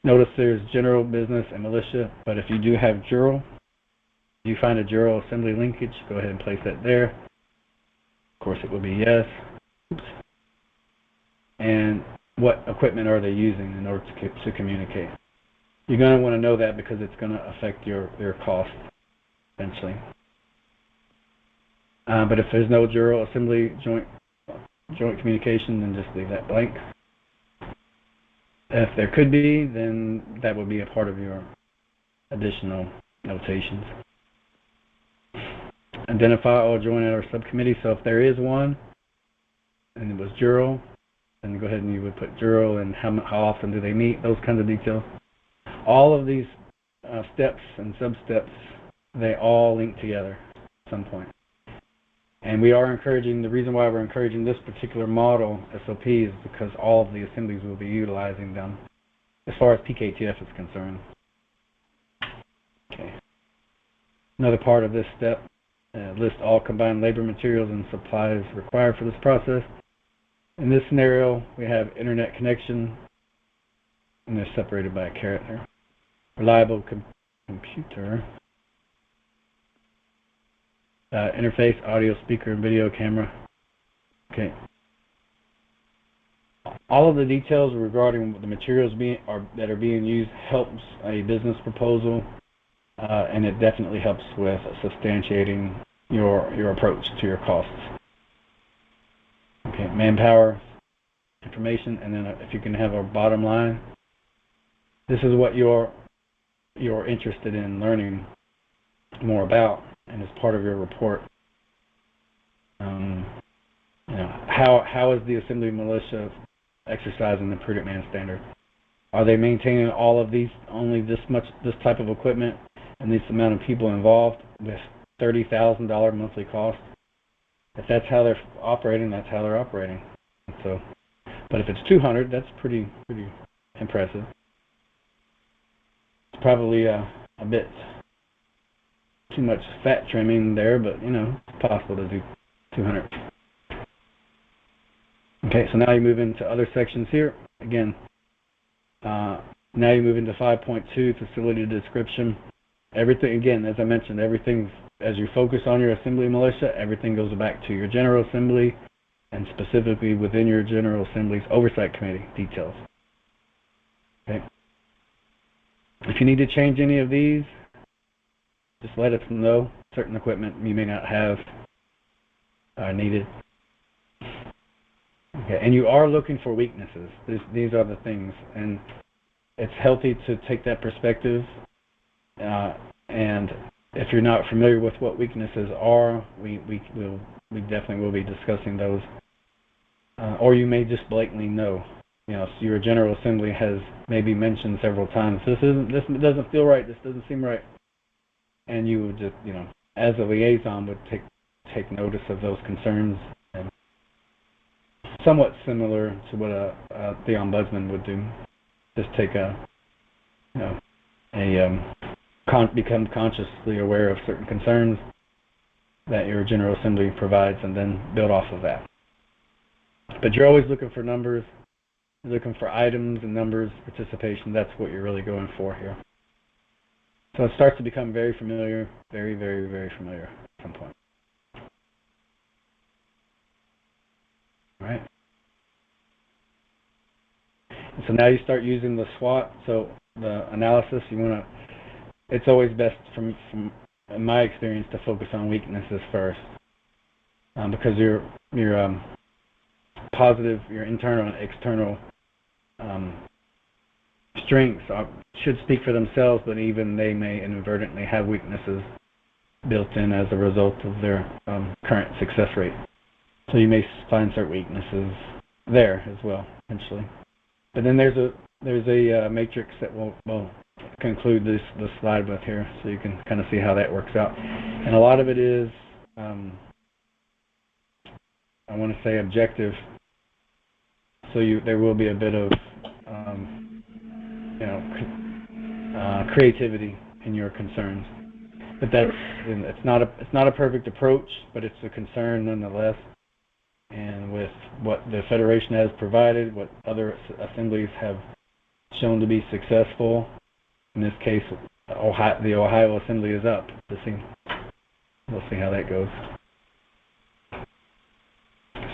Notice there's general business and militia, but if you do have jural, you find a jural assembly linkage, go ahead and place that there. Of course, it will be yes. And what equipment are they using in order to communicate? You're going to want to know that because it's going to affect your cost eventually. But if there's no jural assembly joint communication, then just leave that blank. If there could be, then that would be a part of your additional notations. Identify all joint or subcommittee. So if there is one, and it was jural, then go ahead and you would put jural and how often do they meet, those kinds of details. All of these steps and sub-steps, they all link together at some point. And we are encouraging, the reason why we're encouraging this particular model, SOP, is because all of the assemblies will be utilizing them as far as PKTF is concerned. Okay. Another part of this step, list all combined labor materials and supplies required for this process. In this scenario, we have internet connection, and they're separated by a caret there. Reliable computer. Interface, audio, speaker, and video camera. Okay. All of the details regarding the materials that are being used helps a business proposal, and it definitely helps with substantiating your approach to your costs. Okay, manpower, information, and then if you can have a bottom line, this is what you're interested in learning more about, and as part of your report. How is the assembly militia exercising the prudent man standard? Are they maintaining all of these, only this type of equipment and this amount of people involved with $30,000 monthly cost? If that's how they're operating, that's how they're operating. So, but if it's 200, that's pretty impressive. It's probably a bit too much fat trimming there, but it's possible to do 200. Okay, so now you move into other sections here. Again, now you move into 5.2, facility description. Everything, again, as I mentioned, everything, as you focus on your assembly militia, everything goes back to your General Assembly, and specifically within your General Assembly's Oversight Committee details. Okay. If you need to change any of these, just let us know. Certain equipment you may not have needed. Okay, and you are looking for weaknesses. These are the things, and it's healthy to take that perspective. And if you're not familiar with what weaknesses are, we definitely will be discussing those. Or you may just blatantly know. So your General Assembly has maybe mentioned several times, this doesn't feel right, this doesn't seem right. And you would just, as a liaison, would take notice of those concerns, and somewhat similar to what the ombudsman would do. Just take become consciously aware of certain concerns that your General Assembly provides, and then build off of that. But you're always looking for numbers. You're looking for items and numbers, participation. That's what you're really going for here. So it starts to become very familiar, very, very, very familiar at some point. All right. And so now you start using the SWOT. So the analysis, it's always best from in my experience to focus on weaknesses first, because your positive, your internal and external strengths should speak for themselves, but even they may inadvertently have weaknesses built in as a result of their current success rate. So you may find certain weaknesses there as well, potentially. But then there's a matrix that will conclude this slide with here, so you can kind of see how that works out. And a lot of it is, I want to say, objective. So there will be a bit of creativity in your concerns. But it's not a perfect approach, but it's a concern nonetheless. And with what the Federation has provided, what other assemblies have shown to be successful, in this case, the Ohio Assembly is up. We'll see how that goes.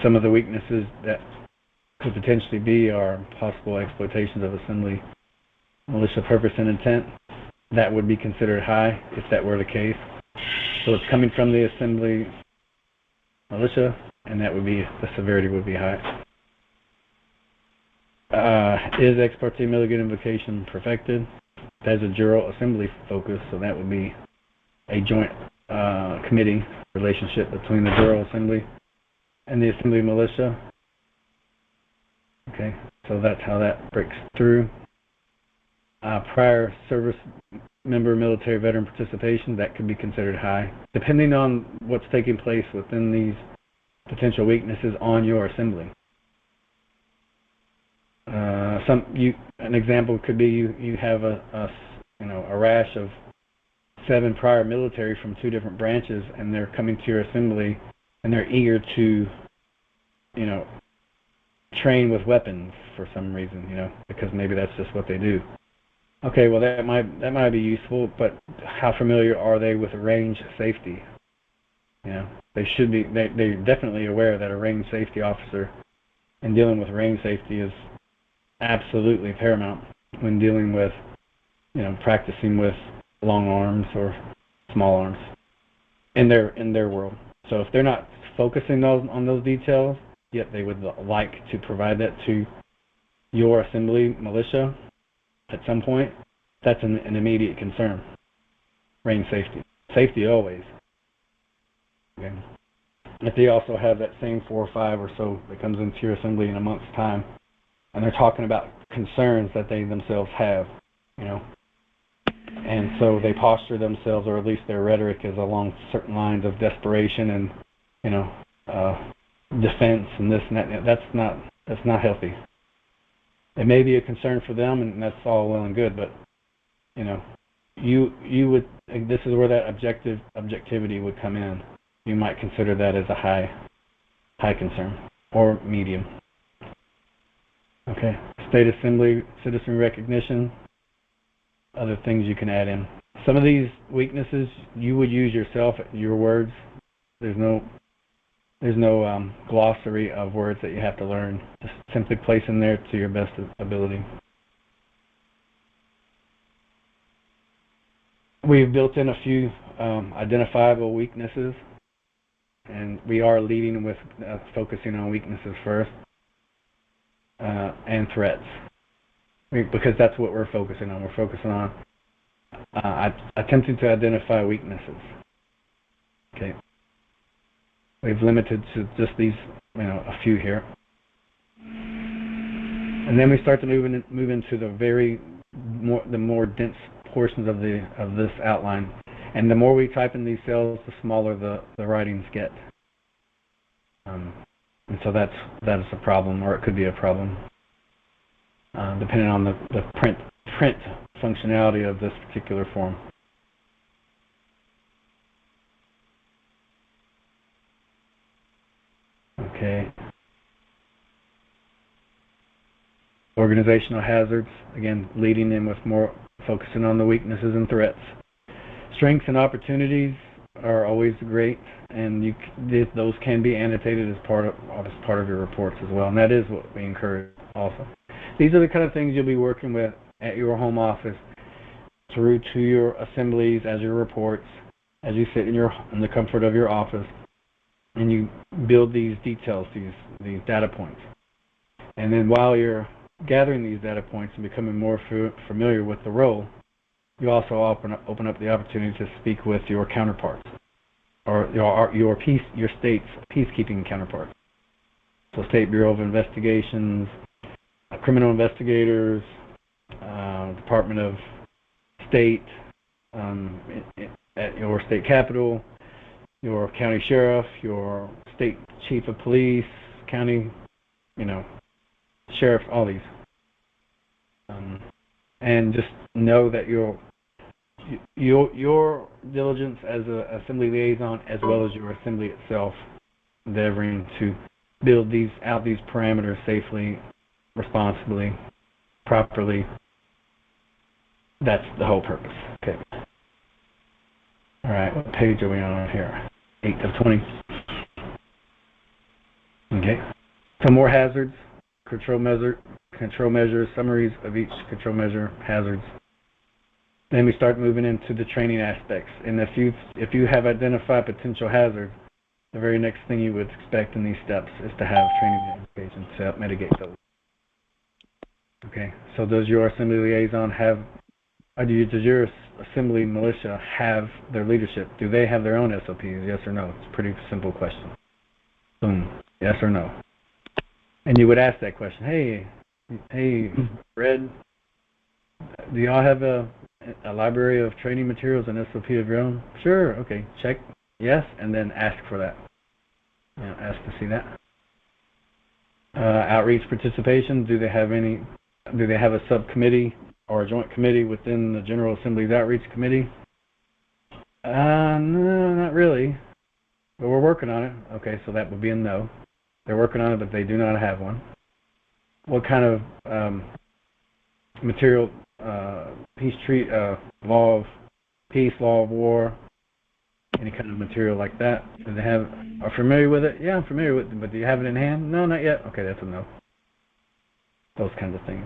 Some of the weaknesses that could potentially be are possible exploitations of Assembly militia purpose and intent. That would be considered high if that were the case. So it's coming from the Assembly militia, and the severity would be high. Is ex parte Milligan invocation perfected? That is a General Assembly focus, so that would be a joint committee relationship between the General Assembly and the Assembly militia. Okay, so that's how that breaks through. Prior service member military veteran participation, that could be considered high, depending on what's taking place within these potential weaknesses on your assembly. An example could be you have a rash of 7 prior military from 2 different branches, and they're coming to your assembly, and they're eager to, train with weapons for some reason, because maybe that's just what they do. Okay, well that might be useful, but how familiar are they with range safety? They should be. They're definitely aware that a range safety officer, and dealing with range safety, is absolutely paramount when dealing with, practicing with long arms or small arms in their world. So if they're not focusing on those details, yet they would like to provide that to your assembly militia at some point, that's an immediate concern. Range safety always. Okay. If they also have that same 4 or 5 or so that comes into your assembly in a month's time, and they're talking about concerns that they themselves have, and so they posture themselves, or at least their rhetoric is along certain lines of desperation and defense and this and that. That's not healthy. It may be a concern for them, and that's all well and good, but you would. This is where that objectivity would come in. You might consider that as a high concern or medium. Okay, state assembly, citizen recognition, other things you can add in. Some of these weaknesses you would use yourself, your words. There's no glossary of words that you have to learn. Just simply place in there to your best ability. We've built in a few identifiable weaknesses, and we are leading with focusing on weaknesses first and threats, because that's what we're focusing on. We're focusing on attempting to identify weaknesses. Okay. We've limited to just these, a few here, and then we start to move into the more dense portions of this outline. And the more we type in these cells, the smaller the writings get. And so that is a problem, or it could be a problem, depending on the print functionality of this particular form. Okay. Organizational hazards, again, leading in with more focusing on the weaknesses and threats. Strengths and opportunities are always great, and those can be annotated as part of your reports as well, and that is what we encourage also. These are the kind of things you'll be working with at your home office through to your assemblies as your reports, as you sit in the comfort of your office, and you build these details, these data points. And then while you're gathering these data points and becoming more familiar with the role, you also open up the opportunity to speak with your counterparts, or your state's peacekeeping counterparts. So State Bureau of Investigations, criminal investigators, Department of State, at your state capitol, your county sheriff, your state chief of police, county, sheriff, all these. And just know that your diligence as an assembly liaison, as well as your assembly itself, endeavoring to build these parameters safely, responsibly, properly. That's the whole purpose. Okay. All right. What page are we on here? 8 of 20. Okay. Some more hazards, control measures, summaries of each control measure, hazards. Then we start moving into the training aspects. And if you have identified potential hazards, the very next thing you would expect in these steps is to have training education to help mitigate those. Okay. So does your assembly liaison does your assembly militia have their leadership? Do they have their own SOPs? Yes or no? It's a pretty simple question. Boom. Yes or no? And you would ask that question. Hey, Red, do y'all have a library of training materials and SOP of your own? Sure. Okay. Check. Yes. And then ask for that. Ask to see that. Outreach participation. Do they have a subcommittee or a joint committee within the General Assembly's Outreach Committee? No, not really. But we're working on it. Okay, so that would be a no. They're working on it, but they do not have one. What kind of material, law of peace, law of war, any kind of material like that? Do they are familiar with it? Yeah, I'm familiar with it, but do you have it in hand? No, not yet. Okay, that's a no. Those kinds of things.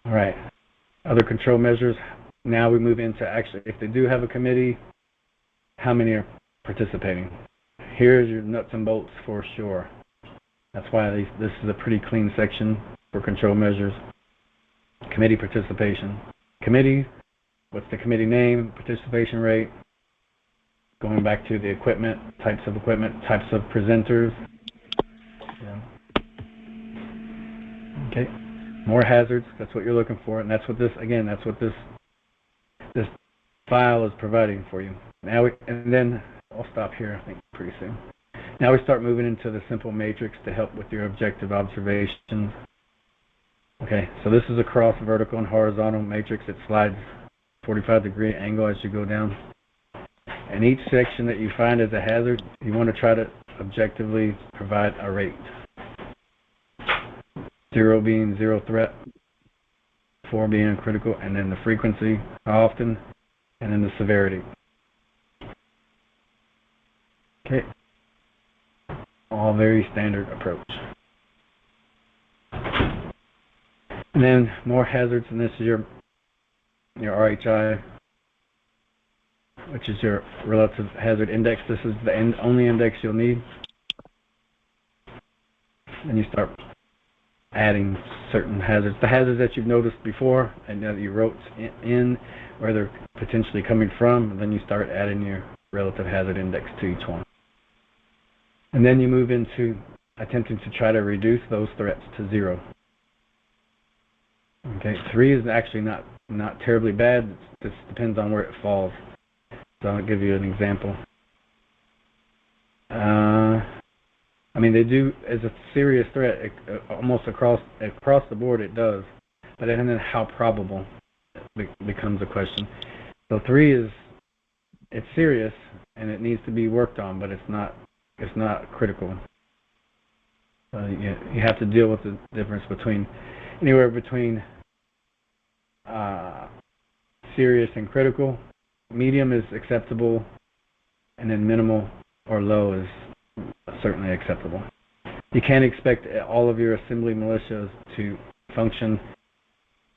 All right. Other control measures. Now we move into actually, if they do have a committee, how many are participating? Here's your nuts and bolts for sure. That's why this is a pretty clean section for control measures. Committee participation. Committee, what's the committee name, participation rate, going back to the equipment, types of presenters. Yeah. Okay. More hazards, that's what you're looking for, and that's what this file is providing for you. And then I'll stop here, I think, pretty soon. Now we start moving into the simple matrix to help with your objective observations. Okay, so this is a cross vertical and horizontal matrix. It slides 45-degree angle as you go down. And each section that you find as a hazard, you want to try to objectively provide a rate. 0 being zero threat, 4 being critical, and then the frequency, how often, and then the severity. Okay. All very standard approach. And then more hazards, and this is your RHI, which is your relative hazard index. This is the only index you'll need. And you start adding certain hazards. The hazards that you've noticed before and that you wrote in where they're potentially coming from, and then you start adding your relative hazard index to each one. And then you move into attempting to try to reduce those threats to 0. Okay, 3 is actually not terribly bad. It just depends on where it falls. So I'll give you an example. They do, as a serious threat, almost across the board it does. But then how probable becomes a question. So 3 it's serious and it needs to be worked on, but it's not critical. You have to deal with the difference anywhere between serious and critical. Medium is acceptable, and then minimal or low is certainly acceptable. You can't expect all of your assembly militias to function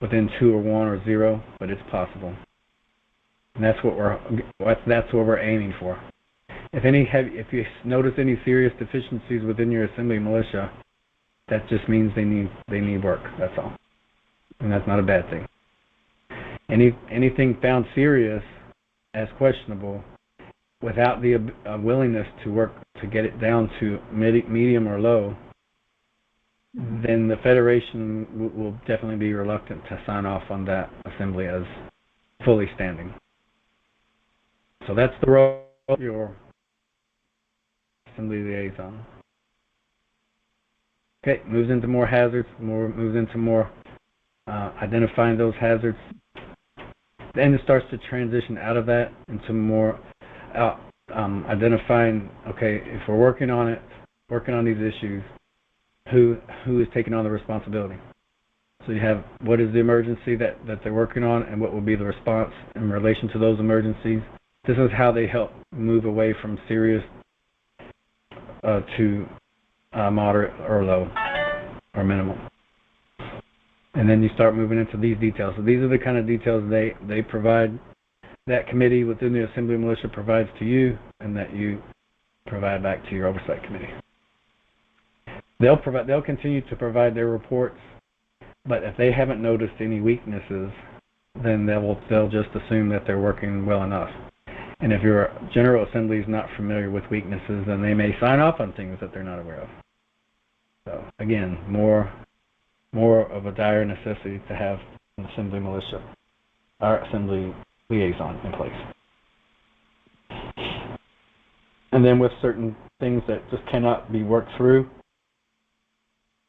within 2 or 1 or 0, but it's possible. And that's what we're aiming for. If you notice any serious deficiencies within your assembly militia, that just means they need work. That's all, and that's not a bad thing. Anything found serious as questionable without the willingness to work to get it down to medium or low, then the Federation will definitely be reluctant to sign off on that assembly as fully standing. So that's the role of your assembly liaison. Okay, moves into more hazards, moves into more identifying those hazards. Then it starts to transition out of that into more identifying, okay, if we're working on it, working on these issues, who is taking on the responsibility? So you have what is the emergency that they're working on and what will be the response in relation to those emergencies. This is how they help move away from serious to moderate or low or minimal. And then you start moving into these details. So these are the kind of details they provide, that committee within the Assembly Militia provides to you, and that you provide back to your oversight committee. They'll continue to provide their reports, but if they haven't noticed any weaknesses, then they'll just assume that they're working well enough. And if your General Assembly is not familiar with weaknesses, then they may sign off on things that they're not aware of. So again, more of a dire necessity to have an Assembly Militia, our Assembly Liaison in place. And then with certain things that just cannot be worked through,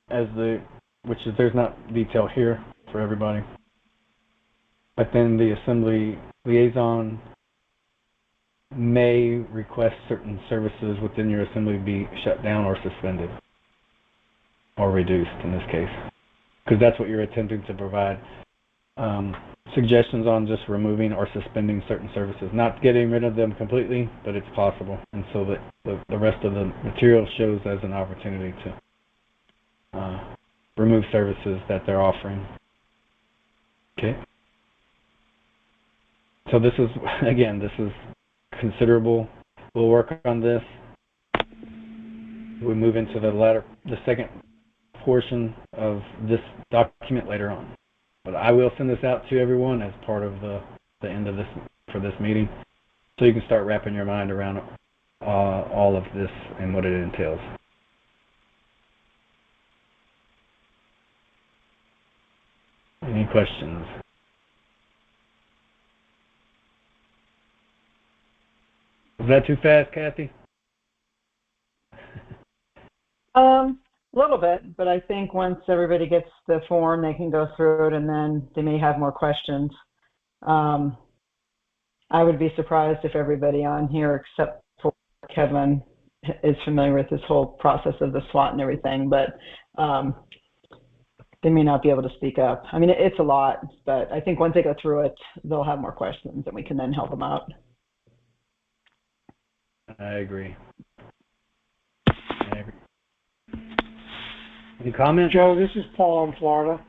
there's not detail here for everybody, but then the Assembly Liaison may request certain services within your assembly be shut down or suspended or reduced in this case, because that's what you're attempting to provide suggestions on, just removing or suspending certain services, not getting rid of them completely, but it's possible, and so that the rest of the material shows as an opportunity to remove services that they're offering. Okay. So this is considerable. We'll work on this. We'll move into the second portion of this document later on. But I will send this out to everyone as part of the end of this meeting, so you can start wrapping your mind around all of this and what it entails. Any questions? Was that too fast, Kathy? A little bit, but I think once everybody gets the form, they can go through it, and then they may have more questions. I would be surprised if everybody on here, except for Kevin, is familiar with this whole process of the SWOT and everything, but they may not be able to speak up. I mean, it's a lot, but I think once they go through it, they'll have more questions, and we can then help them out. I agree. Any comments? Joe, this is Paul in Florida.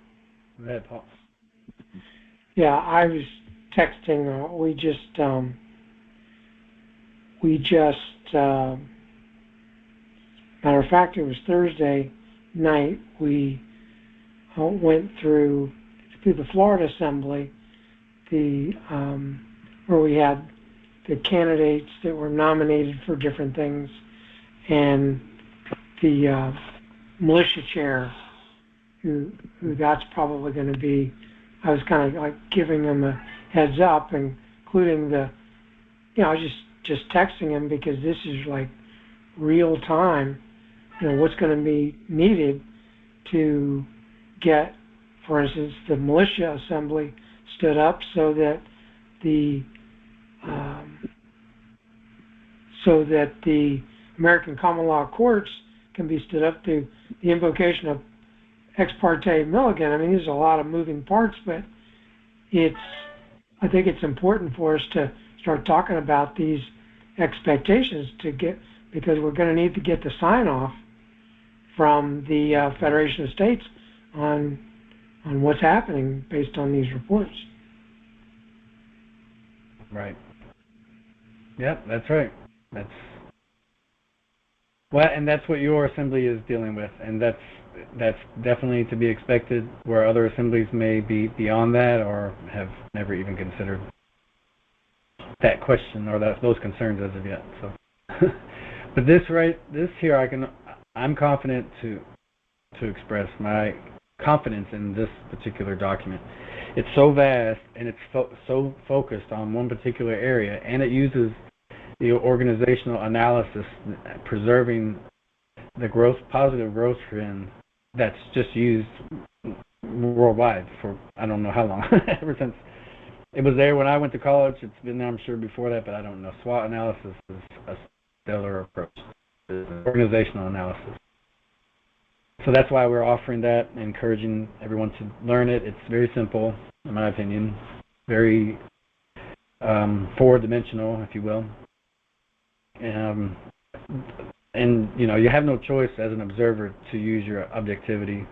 Go ahead, Paul. Yeah, I was texting. We just matter of fact, it was Thursday night. We went through the Florida Assembly, where we had the candidates that were nominated for different things, and the militia chair, who that's probably going to be. I was kind of like giving him a heads up, including I was just texting him, because this is like real time. What's going to be needed to get, for instance, the militia assembly stood up so that the American common law courts can be stood up to the invocation of ex parte Milligan. I mean, there's a lot of moving parts, but I think it's important for us to start talking about these expectations because we're going to need to get the sign off from the Federation of States on what's happening based on these reports. Right. Yep, that's right. And that's what your assembly is dealing with, and that's definitely to be expected, where other assemblies may be beyond that or have never even considered. that question or those concerns as of yet. So, but this here, I'm confident to express my confidence in this particular document. It's so vast and it's so focused on one particular area, and it uses the organizational analysis, preserving the positive growth trend that's just used worldwide for I don't know how long, ever since it was there when I went to college. It's been there, I'm sure, before that, but I don't know. SWOT analysis is a stellar approach. It's organizational analysis. So that's why we're offering that, encouraging everyone to learn it. It's very simple, in my opinion, very four-dimensional, if you will. And you have no choice as an observer to use your objectivity,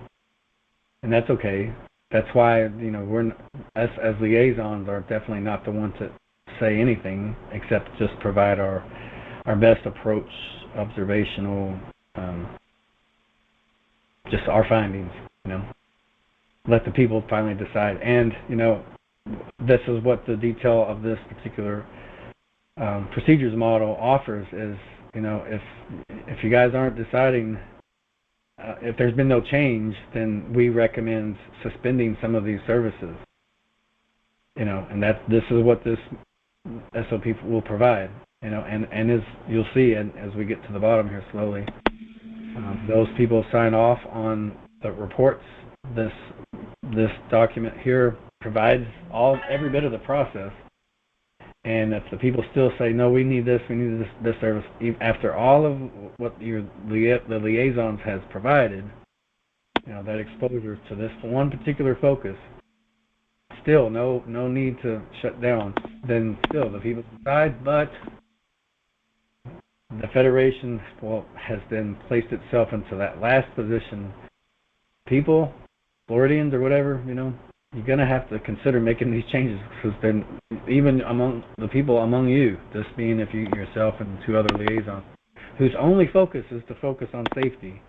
and that's okay. That's why we're as liaisons are definitely not the one to say anything except just provide our best approach, observational, just our findings. Let the people finally decide. And this is what the detail of this particular procedures model offers is, if you guys aren't deciding, if there's been no change, then we recommend suspending some of these services. And this is what this SOP will provide. And as you'll see, and as we get to the bottom here slowly, those people sign off on the reports. This document here provides every bit of the process. And if the people still say, no, we need this service, after all of what the liaisons has provided, that exposure to this one particular focus, still no need to shut down, then still the people decide, but the Federation has then placed itself into that last position. People, Floridians or whatever, you're going to have to consider making these changes, because then even among the people among you, this being if you yourself and two other liaisons, whose only focus is to focus on safety,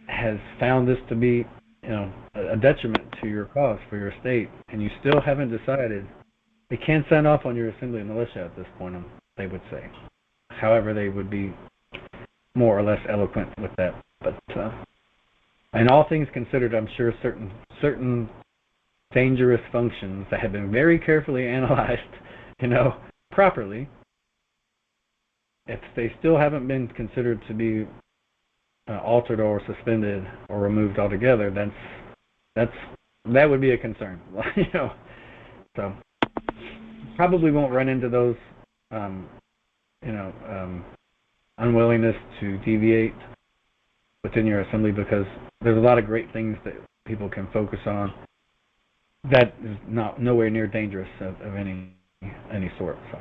has found this to be a detriment to your cause for your state, and you still haven't decided, they can't sign off on your assembly and militia at this point, they would say. However, they would be more or less eloquent with that. But and all things considered, I'm sure certain dangerous functions that have been very carefully analyzed, properly, if they still haven't been considered to be altered or suspended or removed altogether, that would be a concern. So probably won't run into those unwillingness to deviate within your assembly, because there's a lot of great things that people can focus on that is nowhere near dangerous of any sort. So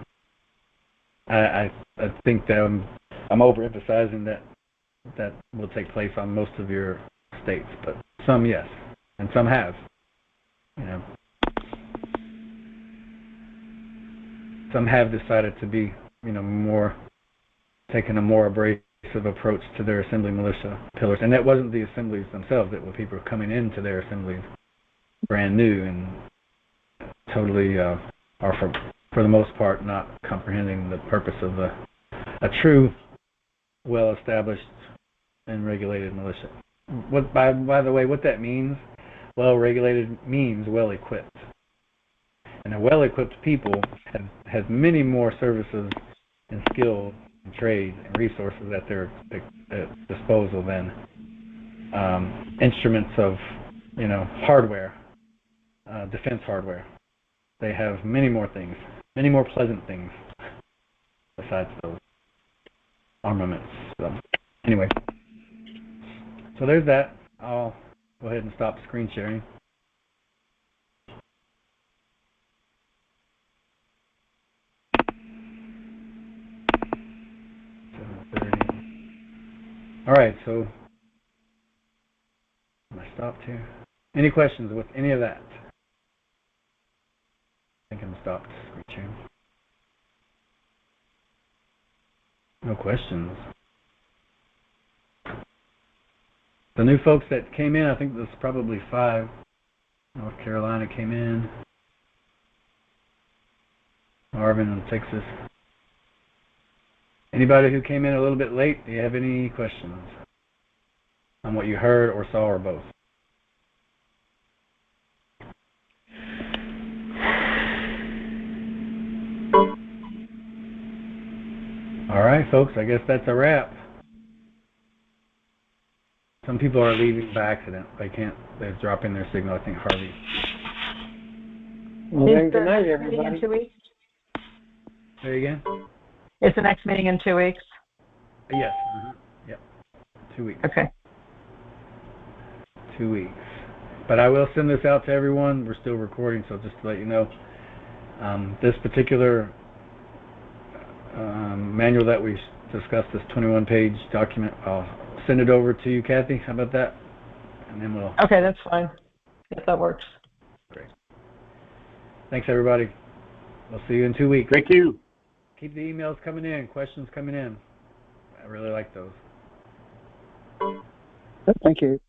I think that I'm overemphasizing that will take place on most of your states, but some yes, and some have. Some have decided to be taking a more abrasive approach to their assembly militia pillars, and that wasn't the assemblies themselves. It was people coming into their assemblies brand new and totally, or for the most part, not comprehending the purpose of a true, well-established and regulated militia. By the way, what that means, well-regulated means well-equipped, and a well-equipped people has many more services and skills and trades and resources at their disposal than instruments of, hardware, defense hardware. They have many more things, many more pleasant things besides those armaments. So anyway, so there's that. I'll go ahead and stop screen sharing. All right, so I stopped here. Any questions with any of that? I think I'm stopped screen sharing. No questions. The new folks that came in, I think there's probably 5. North Carolina came in. Marvin in Texas. Anybody who came in a little bit late, do you have any questions on what you heard or saw or both? All right, folks, I guess that's a wrap. Some people are leaving by accident. They're dropping their signal, I think, Harvey. Well, then, Is good night, the next meeting in everybody. 2 weeks? Say again? Is the next meeting in 2 weeks? Yes. Yep. 2 weeks. Okay. 2 weeks. But I will send this out to everyone. We're still recording, so just to let you know, this particular manual that we discussed, this 21-page document, I'll send it over to you, Kathy. How about that? And then we'll... Okay, that's fine. If that works. Great. Thanks, everybody. We'll see you in 2 weeks. Thank you. Keep the emails coming in, questions coming in. I really like those. Thank you.